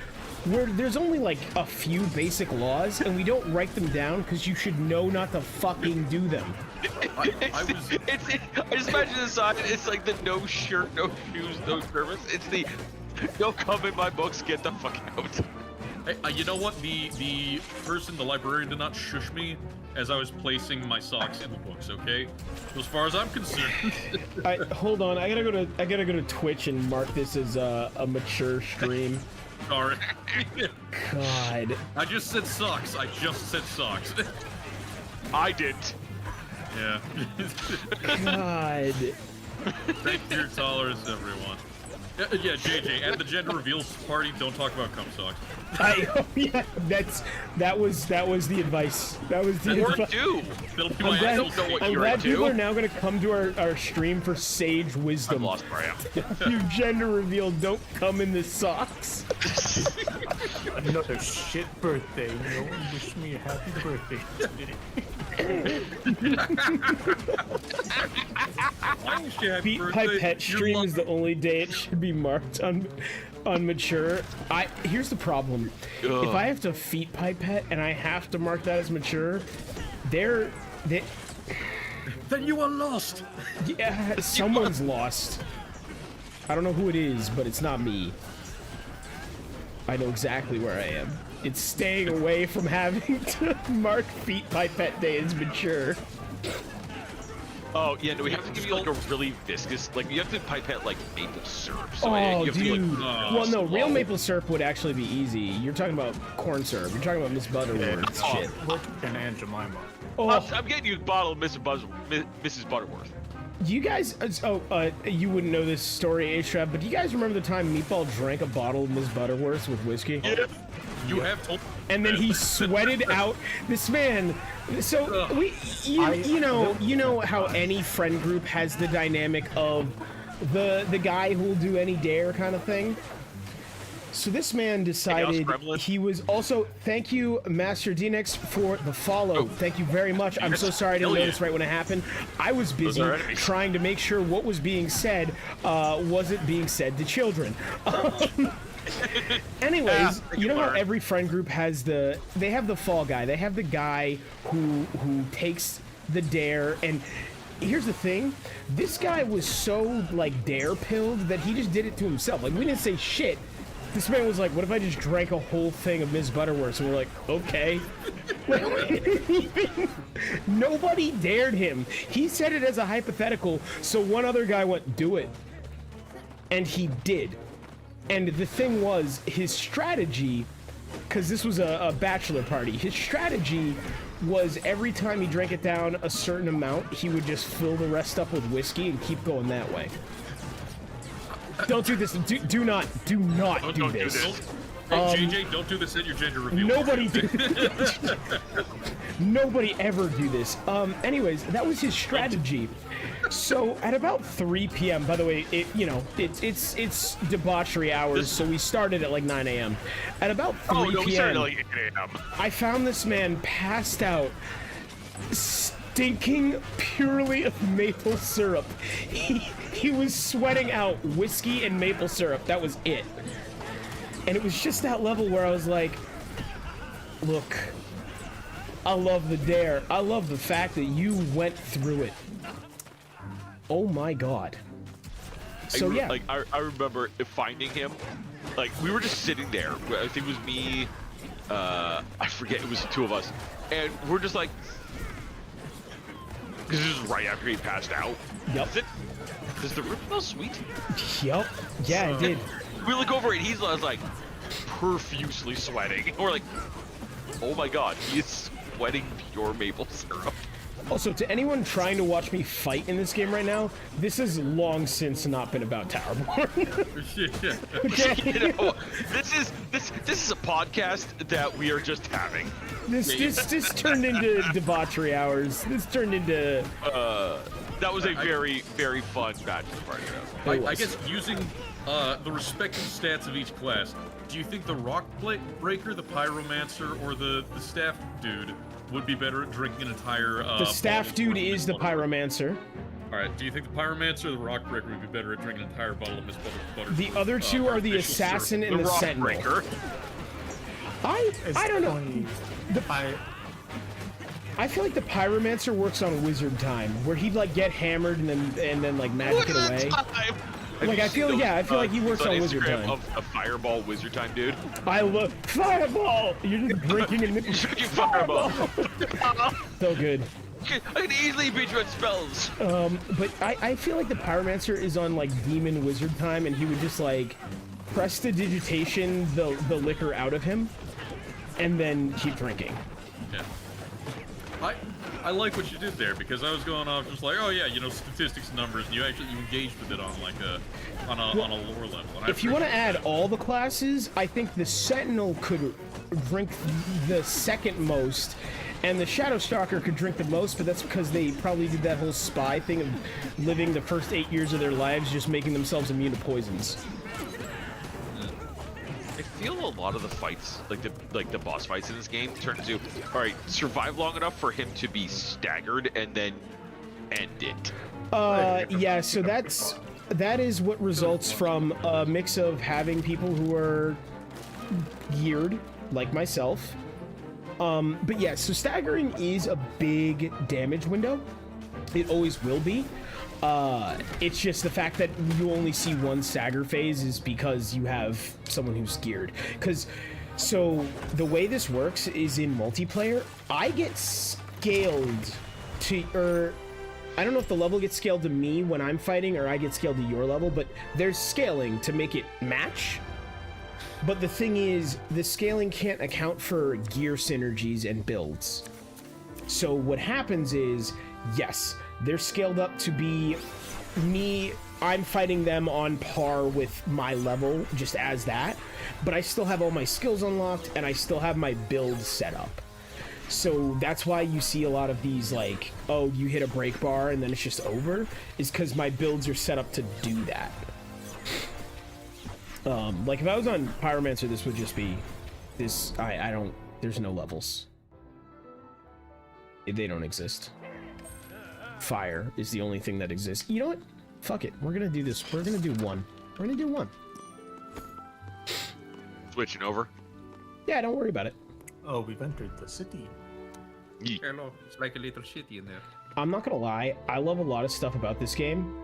where there's only like a few basic laws and we don't write them down because you should know not to fucking do them. I just imagine the sign. It's like the no shirt, no shoes, no service. It's the don't come in my books. Get the fuck out. Hey, you know what? The librarian, did not shush me as I was placing my socks in the books. Okay, so as far as I'm concerned. Hold on, I gotta go to Twitch and mark this as a mature stream. Sorry. God. I just said socks. I just said socks. I didn't. Yeah. God. Thank you for your tolerance, everyone. Yeah, JJ, at the gender reveals party, don't talk about cum socks. Yeah, that was the advice. That was the Or advice. do. It'll be I'm my glad, actual I'm glad people are now going to come to our stream for sage wisdom. I'm lost where I am. Your gender reveal don't come in the socks. Another shit birthday. No one wish me a happy birthday. I wish you happy Feet birthday. Pipette You're stream is the lucky. only day it should be marked on mature. Here's the problem. If I have to feet pipette and I have to mark that as mature, they Then you are lost. yeah, someone's lost. I don't know who it is, but it's not me. I know exactly where I am. It's staying away from having to mark feet pipette day as mature. Oh yeah, no, we have to give you like a really viscous, like you have to pipette like maple syrup. So Oh, you have dude. to like, Well, no, real slow. maple syrup would actually be easy. You're talking about corn syrup. You're talking about Miss Butterworth's shit. Look at Aunt Jemima. Oh, I'm getting you a bottle of Mrs. Butterworth. you guys, you wouldn't know this story, A-Shrap, but do you guys remember the time Meatball drank a bottle of Miss Butterworth's with whiskey? Yeah. You have told. And then he sweated out this man. So you know how any friend group has the dynamic of the guy who will do any dare kind of thing. So this man decided Gremlin. he was also. Thank you, Master Dnex, for the follow. Thank you very much. I'm so sorry I didn't Hell yeah. notice right when it happened. I was busy are enemies. trying to make sure what was being said wasn't being said to children. Anyways, you know how every friend group has they have the fall guy. They have the guy who takes the dare, and here's the thing. This guy was so like dare pilled that he just did it to himself. Like we didn't say shit. This man was like, what if I just drank a whole thing of Ms. Butterworth? And we're like, okay. Nobody dared him. He said it as a hypothetical, so one other guy went, do it. And he did. And the thing was, his strategy, because this was a bachelor party, his strategy was every time he drank it down a certain amount, he would just fill the rest up with whiskey and keep going that way. Don't do this. Do not do this. Hey, JJ, don't do this at your gender reveal. Nobody do Nobody ever do this. Anyways, that was his strategy. So at about 3 p.m. By the way, it's debauchery hours, so we started at like 9 a.m. At about 3 we started p.m. at like 8 a.m. I found this man passed out, stinking purely of maple syrup. He was sweating out whiskey and maple syrup. That was it. And it was just that level where I was like, look, I love the dare. I love the fact that you went through it. Oh my God. So yeah. Like I remember finding him. Like we were just sitting there. I think it was me. I forget. It was the two of us, and we're just like, because this is right after he passed out. Yep. Does the room smell sweet? Yep. Yeah, it did. We look over and he's like profusely sweating. And we're like, oh my God, he is sweating pure maple syrup. Also, to anyone trying to watch me fight in this game right now, this has long since not been about Towerborne. Okay? You know, this is a podcast that we are just having. This turned into debauchery hours. This turned into. That was a very, very fun bachelor party. I guess using the respective stats of each class, do you think the rock breaker, the pyromancer, or the staff dude would be better at drinking an entire The staff dude is the pyromancer. All right. Do you think the pyromancer or the rock breaker would be better at drinking an entire bottle of Miss Butter? The other two are the artificial assassin syrup? and the rock sentinel. breaker. I don't know. I feel like the pyromancer works on wizard time, where he'd like get hammered and then like magic it away. Like I feel like he works on wizard Instagram time. Of a fireball wizard time, dude. I love fireball. You're just breaking in the You fireball. so good. I can easily beat you at spells. But I feel like the pyromancer is on like demon wizard time, and he would just like prestidigitation the liquor out of him, and then keep drinking. Yeah. I like what you did there, because I was going off just like, oh yeah, you know, statistics and numbers, and you engaged with it on like a lore level. And If you want to add all the classes, I think the sentinel could drink the second most, and the shadow stalker could drink the most, but that's because they probably did that whole spy thing of living the first 8 years of their lives just making themselves immune to poisons. I feel a lot of the fights, like the boss fights in this game, turn into, all right, survive long enough for him to be staggered and then end it. Yeah, so that is what results from a mix of having people who are geared, like myself. But yeah, so staggering is a big damage window. It always will be. It's just the fact that you only see one stagger phase is because you have someone who's geared. So the way this works is in multiplayer, I get scaled to, or I don't know if the level gets scaled to me when I'm fighting or I get scaled to your level, but there's scaling to make it match. But the thing is, the scaling can't account for gear synergies and builds. So what happens is, yes, they're scaled up to be me. I'm fighting them on par with my level, just as that. But I still have all my skills unlocked, and I still have my build set up. So that's why you see a lot of these, like, oh, you hit a break bar and then it's just over, is because my builds are set up to do that. Like, if I was on Pyromancer, this would just be this. I don't. There's no levels. They don't exist. Fire is the only thing that exists. You know what? Fuck it. We're gonna do this. We're gonna do one. We're gonna do one. Switching over. Yeah, don't worry about it. Oh, we've entered the city. Hello, it's like a little shitty in there. I'm not gonna lie. I love a lot of stuff about this game.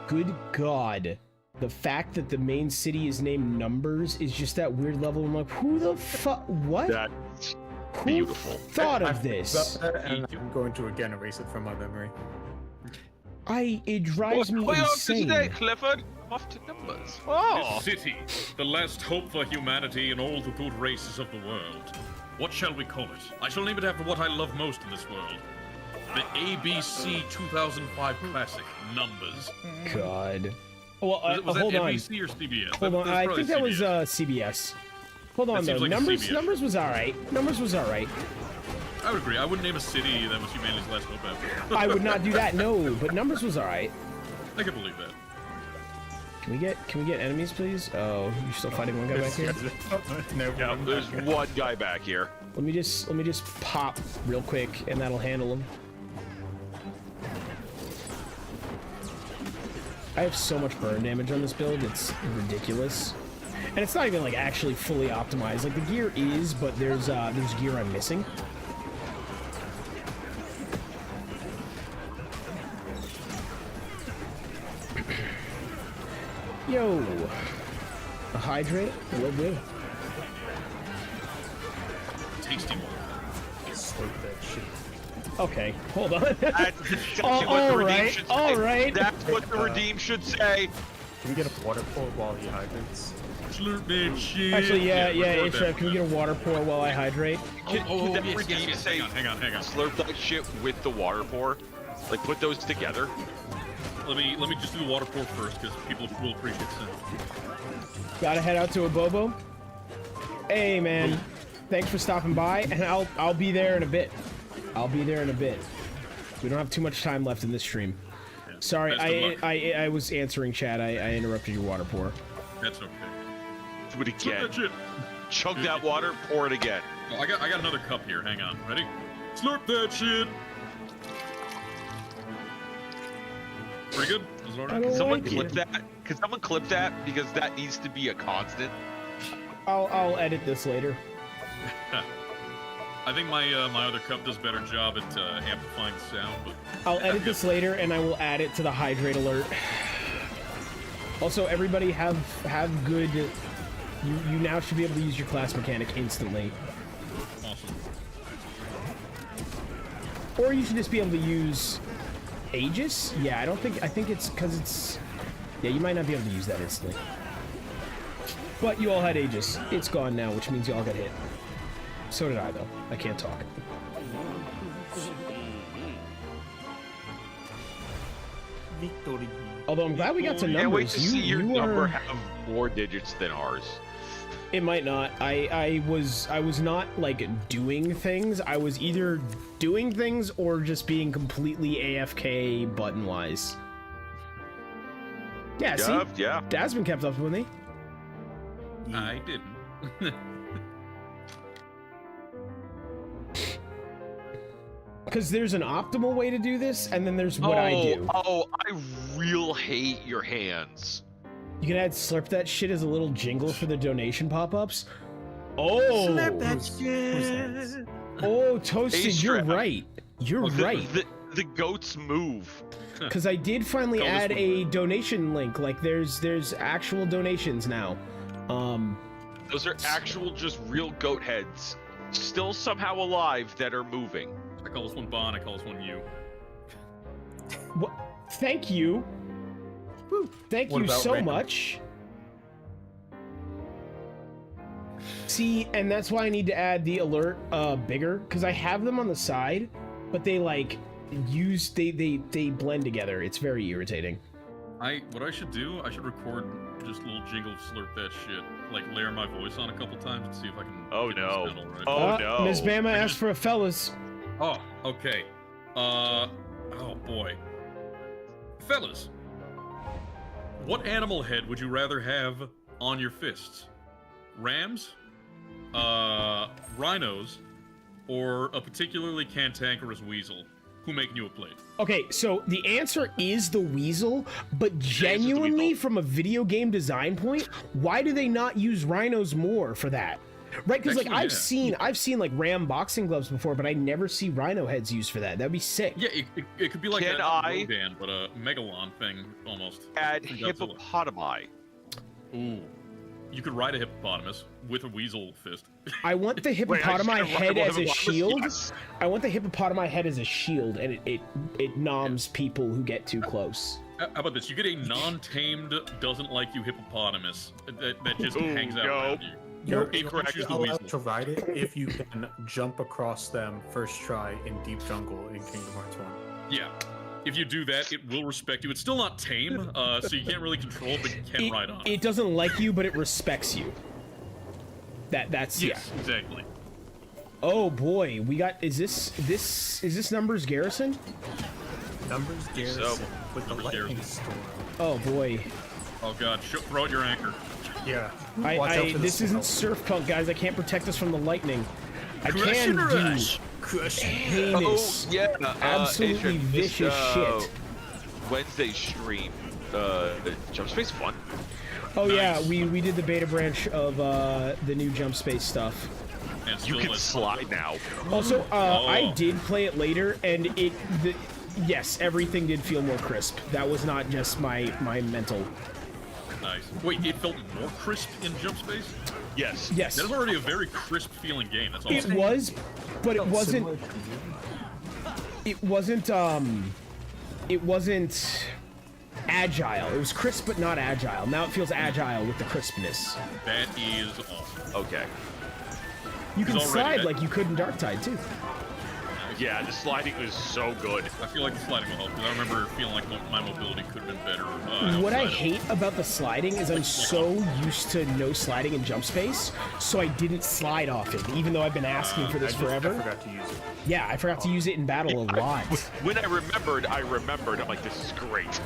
Good God. The fact that the main city is named Numbers is just that weird level. I'm like, who the fuck? What? That's Who beautiful. thought of this? And I'm going to again erase it from my memory. It drives me insane. Today, Clifford? I'm off to Numbers. Oh, This city, the last hope for humanity and all the good races of the world. What shall we call it? I shall name it after what I love most in this world. The ABC 2005 classic, Numbers. God. Well, Was hold that on. NBC or CBS? Hold on. I think that was CBS. Hold on, That though. seems like a CBS. Numbers was all right. Numbers was all right. I would agree. I wouldn't name a city that was humanity's last hope ever. I would not do that. No, but Numbers was all right. I can believe that. Can we get enemies, please? Oh, you're still fighting one guy back here. No, yeah, there's one guy back here. Let me just pop real quick, and that'll handle him. I have so much burn damage on this build, it's ridiculous. And it's not even like actually fully optimized. Like the gear is, but there's gear I'm missing. Yo, a hydrate? What good? Tasty one. Slurp that shit. Okay, hold on. That's exactly what the redeem should say. All right. That's what the redeem should say. Can we get a water pour while he hydrates? Slurp that shit. Actually, yeah, record Ishra, that. can we get a water pour while I hydrate? Can that yes, redeem yes, say hang on. slurp that shit with the water pour? Like put those together? Let me just do the water pour first, because people will appreciate it. Gotta head out to a Bobo. Hey, man. Thanks for stopping by, and I'll be there in a bit. I'll be there in a bit. We don't have too much time left in this stream. Yeah, Sorry, best of luck. I was answering chat. I interrupted your water pour. That's okay. Do it Slurp again. that shit. Chug that water, pour it again. Oh, I got another cup here. Hang on. Ready? Slurp that shit. Pretty good. Is it all I right? don't Someone like clip it. that. Can someone clip that? Because that needs to be a constant. I'll edit this later. I think my my other cup does a better job at amplifying the sound, but I'll edit this later, and I will add it to the hydrate alert. Also, everybody have good. You now should be able to use your class mechanic instantly, awesome. or you should just be able to use Aegis. Yeah, I think it's because it's. Yeah, you might not be able to use that instantly. But you all had Aegis. It's gone now, which means you all got hit. So did I, though. I can't talk. Victory. Although I'm glad we got to numbers. Can't wait to see your number are... have more digits than ours. It might not. I was not like doing things. I was either doing things or just being completely AFK button wise. Yeah, see, Yeah. Dad's been kept up with me. I didn't. Because there's an optimal way to do this, and then there's what I do. Oh, I real hate your hands. You can add slurp that shit as a little jingle for the donation pop-ups. Oh, oh, Toasted, you're right. You're right. The goats move. Because I did finally Call this add one a right. donation link. Like, there's actual donations now. Those are actual, just real goat heads, still somehow alive that are moving. I call this one Bon, I call this one you. What? Thank you. Thank What you about so random? much. See, and that's why I need to add the alert bigger, because I have them on the side, but they like they blend together. It's very irritating. What I should do, I should record just a little jingle slurp that shit. Like layer my voice on a couple times and see if I can Oh, get this no. down all right. Oh, no. Miss Bama asked for a fellas. Oh, okay. Oh boy. Fellas, what animal head would you rather have on your fists? Rams, rhinos, or a particularly cantankerous weasel? Who making you a plate? Okay, so the answer is the weasel, but the genuinely, weasel. from a video game design point, why do they not use rhinos more for that? Right, because like Actually, I've seen like ram boxing gloves before, but I never see rhino heads used for that. That'd be sick. Yeah, it could be like Can a I- Rodan, but a megalon thing almost. Add From Godzilla. hippopotami. Ooh. You could ride a hippopotamus with a weasel fist. I want the Wait, I just hippopotami gotta ride head one as of a the shield. yes. I want the hippopotami head as a shield, and it noms people who get too close. How about this? You get a non-tamed, doesn't like you hippopotamus that just Ooh, hangs out no. around you. You're Incorrect. only Choose the allowed weasel. to ride it if you can jump across them first try in Deep Jungle in Kingdom Hearts 1. Yeah. If you do that, it will respect you. It's still not tame, so you can't really control it, but you can ride on it. It doesn't like you, but it respects you. That's Yes, exactly. Oh boy, we got. Is this Numbers Garrison? Numbers Garrison So, with the Numbers lightning Garrison. storm. Oh boy. Oh god, throw out your anchor. Yeah. Watch out for the This isn't snow. surf punk, guys. I can't protect us from the lightning. I Crush can and do rush. Crush. heinous, Oh, yeah. absolutely Adrian, vicious shit. Wednesday stream. Jump Space Fun. Oh yeah, Nice. we did the beta branch of the new Jump Space stuff. And You still can let's- slide now. Also, I Oh. did play it later, and yes, everything did feel more crisp. That was not just my mental. Nice. Wait, it felt more crisp in Jump Space? Yes. Yes, That is already a very crisp feeling game. That's it awesome. was, but it Felt wasn't. similar to you. It wasn't agile. It was crisp but not agile. Now it feels agile with the crispness. That is awesome. Okay. You can It's already slide that- like you could in Darktide too. Yeah, the sliding was so good. I feel like the sliding will help, because I remember feeling like my mobility could have been better. What I outside of- hate about the sliding is I'm so used to no sliding in Jump Space, so I didn't slide often, even though I've been asking for this I forever. forgot to use it. Yeah, I forgot to use it in battle a lot. When I remembered, I'm like, this is great.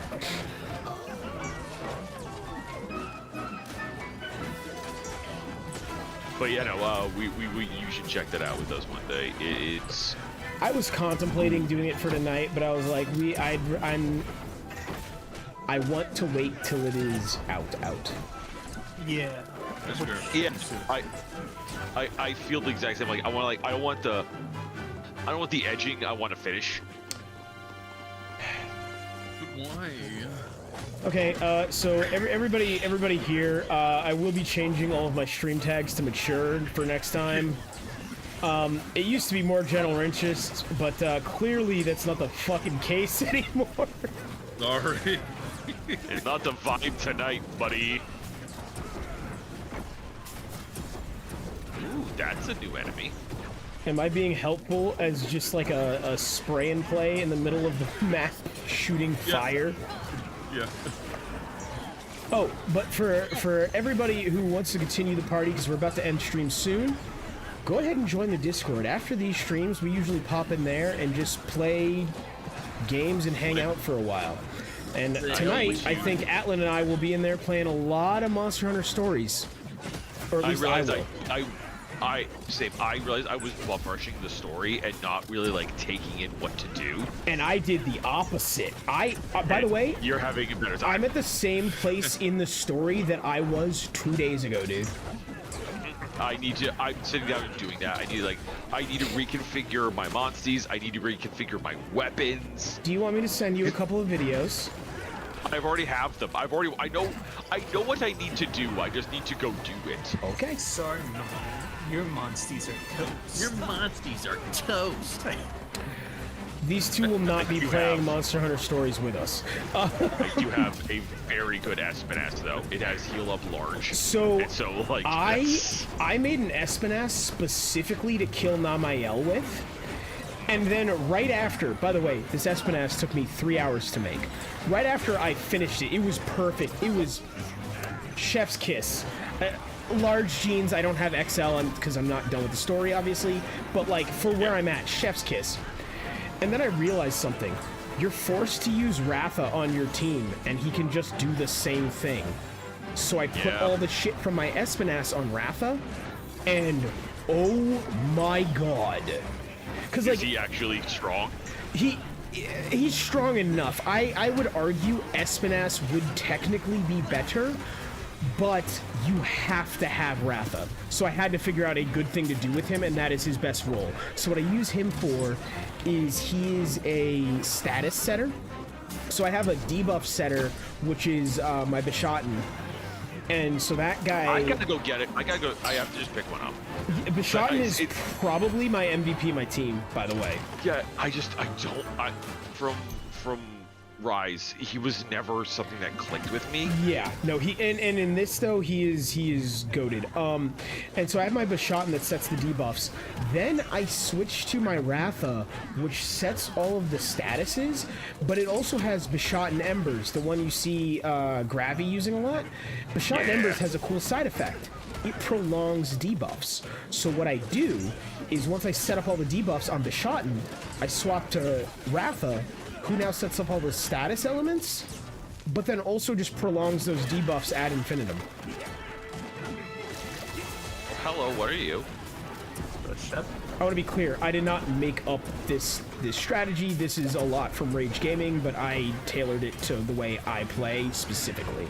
But yeah, no, you should check that out with us one day. It's I was contemplating doing it for tonight, but I was like, I want to wait till it is out. Yeah. That's fair. Yeah, I feel the exact same. Like I don't want the edging. I want to finish. But why? Okay, so everybody here, I will be changing all of my stream tags to mature for next time. It used to be more general interest, but clearly that's not the fucking case anymore. Sorry. It's not the vibe tonight, buddy. Ooh, that's a new enemy. Am I being helpful as just like a spray and play in the middle of the map shooting fire? Yeah. Oh, but for everybody who wants to continue the party, because we're about to end stream soon, go ahead and join the Discord. After these streams, we usually pop in there and just play games and hang out for a while. And tonight, I think Atlan and I will be in there playing a lot of Monster Hunter Stories. Or at least I will. I realized I was buff rushing the story and not really like taking in what to do. And I did the opposite. By the way, you're having a better time. I'm at the same place in the story that I was 2 days ago, dude. I'm sitting down and doing that. I need to reconfigure my monsties. I need to reconfigure my weapons. Do you want me to send you a couple of videos? I've already have them. I know what I need to do. I just need to go do it. Okay. Sorry, no. Your monsties are toast. Your monsties are toast. These two will not be playing Monster Hunter Stories with us. I do have a very good Espinass, though. It has heal up large. So like, I made an Espinass specifically to kill Namael with. And then right after, by the way, this Espinass took me 3 hours to make. Right after I finished it, it was perfect. It was chef's kiss. Large jeans, I don't have XL because I'm not done with the story, obviously. But like, for where I'm at, chef's kiss. And then I realized something. You're forced to use Ratha on your team, and he can just do the same thing. So I put all the shit from my Espinass on Ratha, and oh my god. Is like, he actually strong? He's strong enough. I would argue Espinass would technically be better, but you have to have Ratha. So I had to figure out a good thing to do with him, and that is his best role. So what I use him for is he is a status setter. So I have a debuff setter, which is my Bishotten. And so that guy... I gotta go get it. I have to just pick one up. Bishotten is probably my MVP, my team, by the way. Yeah, from Rise, he was never something that clicked with me. Yeah, no, and in this though, he is goated. And so I have my Bishotten that sets the debuffs. Then I switch to my Ratha, which sets all of the statuses, but it also has Bishotten Embers, the one you see Gravy using a lot. Bishotten Embers has a cool side effect. It prolongs debuffs. So what I do is once I set up all the debuffs on Bishotten, I swap to Ratha, who now sets up all the status elements, but then also just prolongs those debuffs ad infinitum. Hello, what are you? I want to be clear, I did not make up this strategy. This is a lot from Rage Gaming, but I tailored it to the way I play specifically.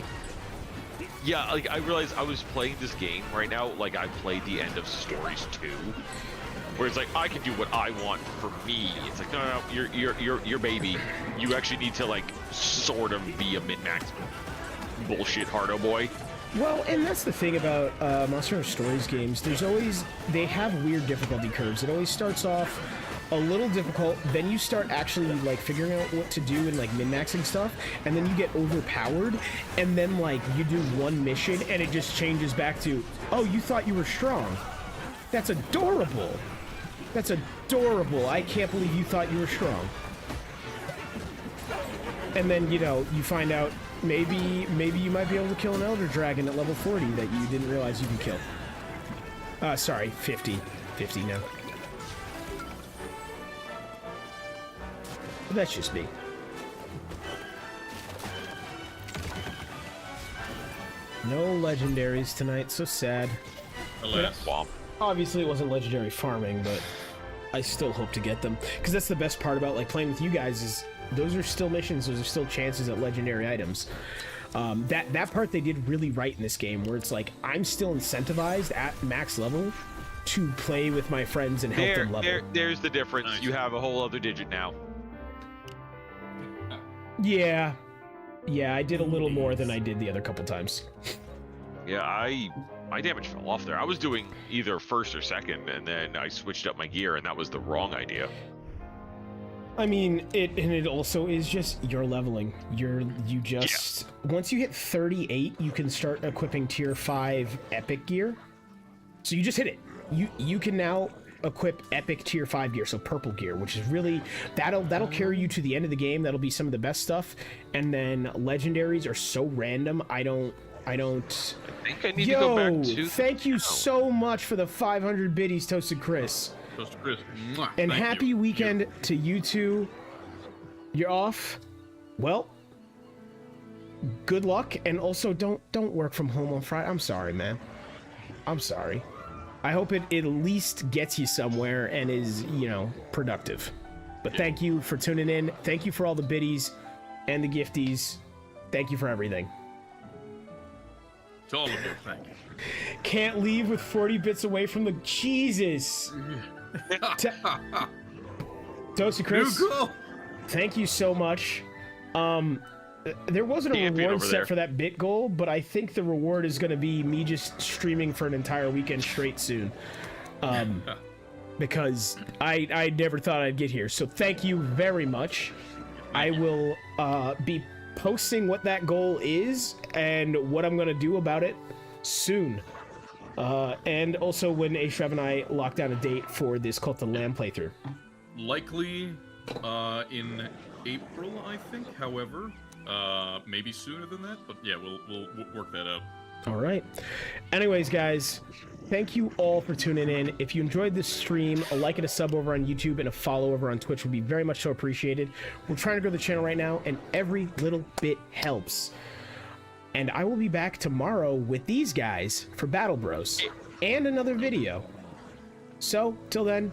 Yeah, like I realized I was playing this game right now, like I played the end of Stories 2. Where it's like I can do what I want for me. It's like no, you're baby. You actually need to like sort of be a min-max bullshit hardo boy. Well, and that's the thing about Monster Hunter Stories games. They have weird difficulty curves. It always starts off a little difficult, then you start actually like figuring out what to do and like min-maxing stuff, and then you get overpowered, and then like you do one mission and it just changes back to, oh, you thought you were strong. That's adorable. That's adorable. I can't believe you thought you were strong. And then, you know, you find out maybe you might be able to kill an Elder Dragon at level 40 that you didn't realize you could kill. Sorry, 50. 50 now. But that's just me. No legendaries tonight, so sad. Alas. Obviously it wasn't legendary farming, but... I still hope to get them, because that's the best part about like playing with you guys is those are still missions, those are still chances at legendary items. That part they did really right in this game, where it's like I'm still incentivized at max level to play with my friends and help them level. There's the difference. Nice. You have a whole other digit now. Yeah, I did a little more than I did the other couple times. Yeah, my damage fell off there. I was doing either first or second, and then I switched up my gear, and that was the wrong idea. I mean, it also is just you're leveling. Once you hit 38, you can start equipping tier 5 epic gear. So you just hit it. You can now equip epic tier 5 gear, so purple gear, which is really that'll carry you to the end of the game. That'll be some of the best stuff. And then legendaries are so random. I think I need to go back to thank you so much for the 500 biddies, Toasted Chris. Toasted Chris. Mwah. And Thank happy you. weekend to you two. You're off. Well, good luck, and also don't work from home on Friday. I'm sorry, man. I'm sorry. I hope it at least gets you somewhere and is, productive. But thank you for tuning in. Thank you for all the biddies and the gifties. Thank you for everything. To all of you, thank you. Can't leave with 40 bits away from the Jesus. Toasty Chris, New goal. thank you so much. There wasn't a Champion reward over set there. for that bit goal, but I think the reward is going to be me just streaming for an entire weekend straight soon. Because I never thought I'd get here. So thank you very much. I will be posting what that goal is and what I'm going to do about it soon. And also when Ashrev and I lock down a date for this Cult of the Lamb playthrough. Likely in April, I think. However, maybe sooner than that. But yeah, we'll work that out. All right. Anyways, guys, thank you all for tuning in. If you enjoyed this stream, a like and a sub over on YouTube and a follow over on Twitch would be very much so appreciated. We're trying to grow the channel right now, and every little bit helps. And I will be back tomorrow with these guys for Battle Bros and another video. So, till then,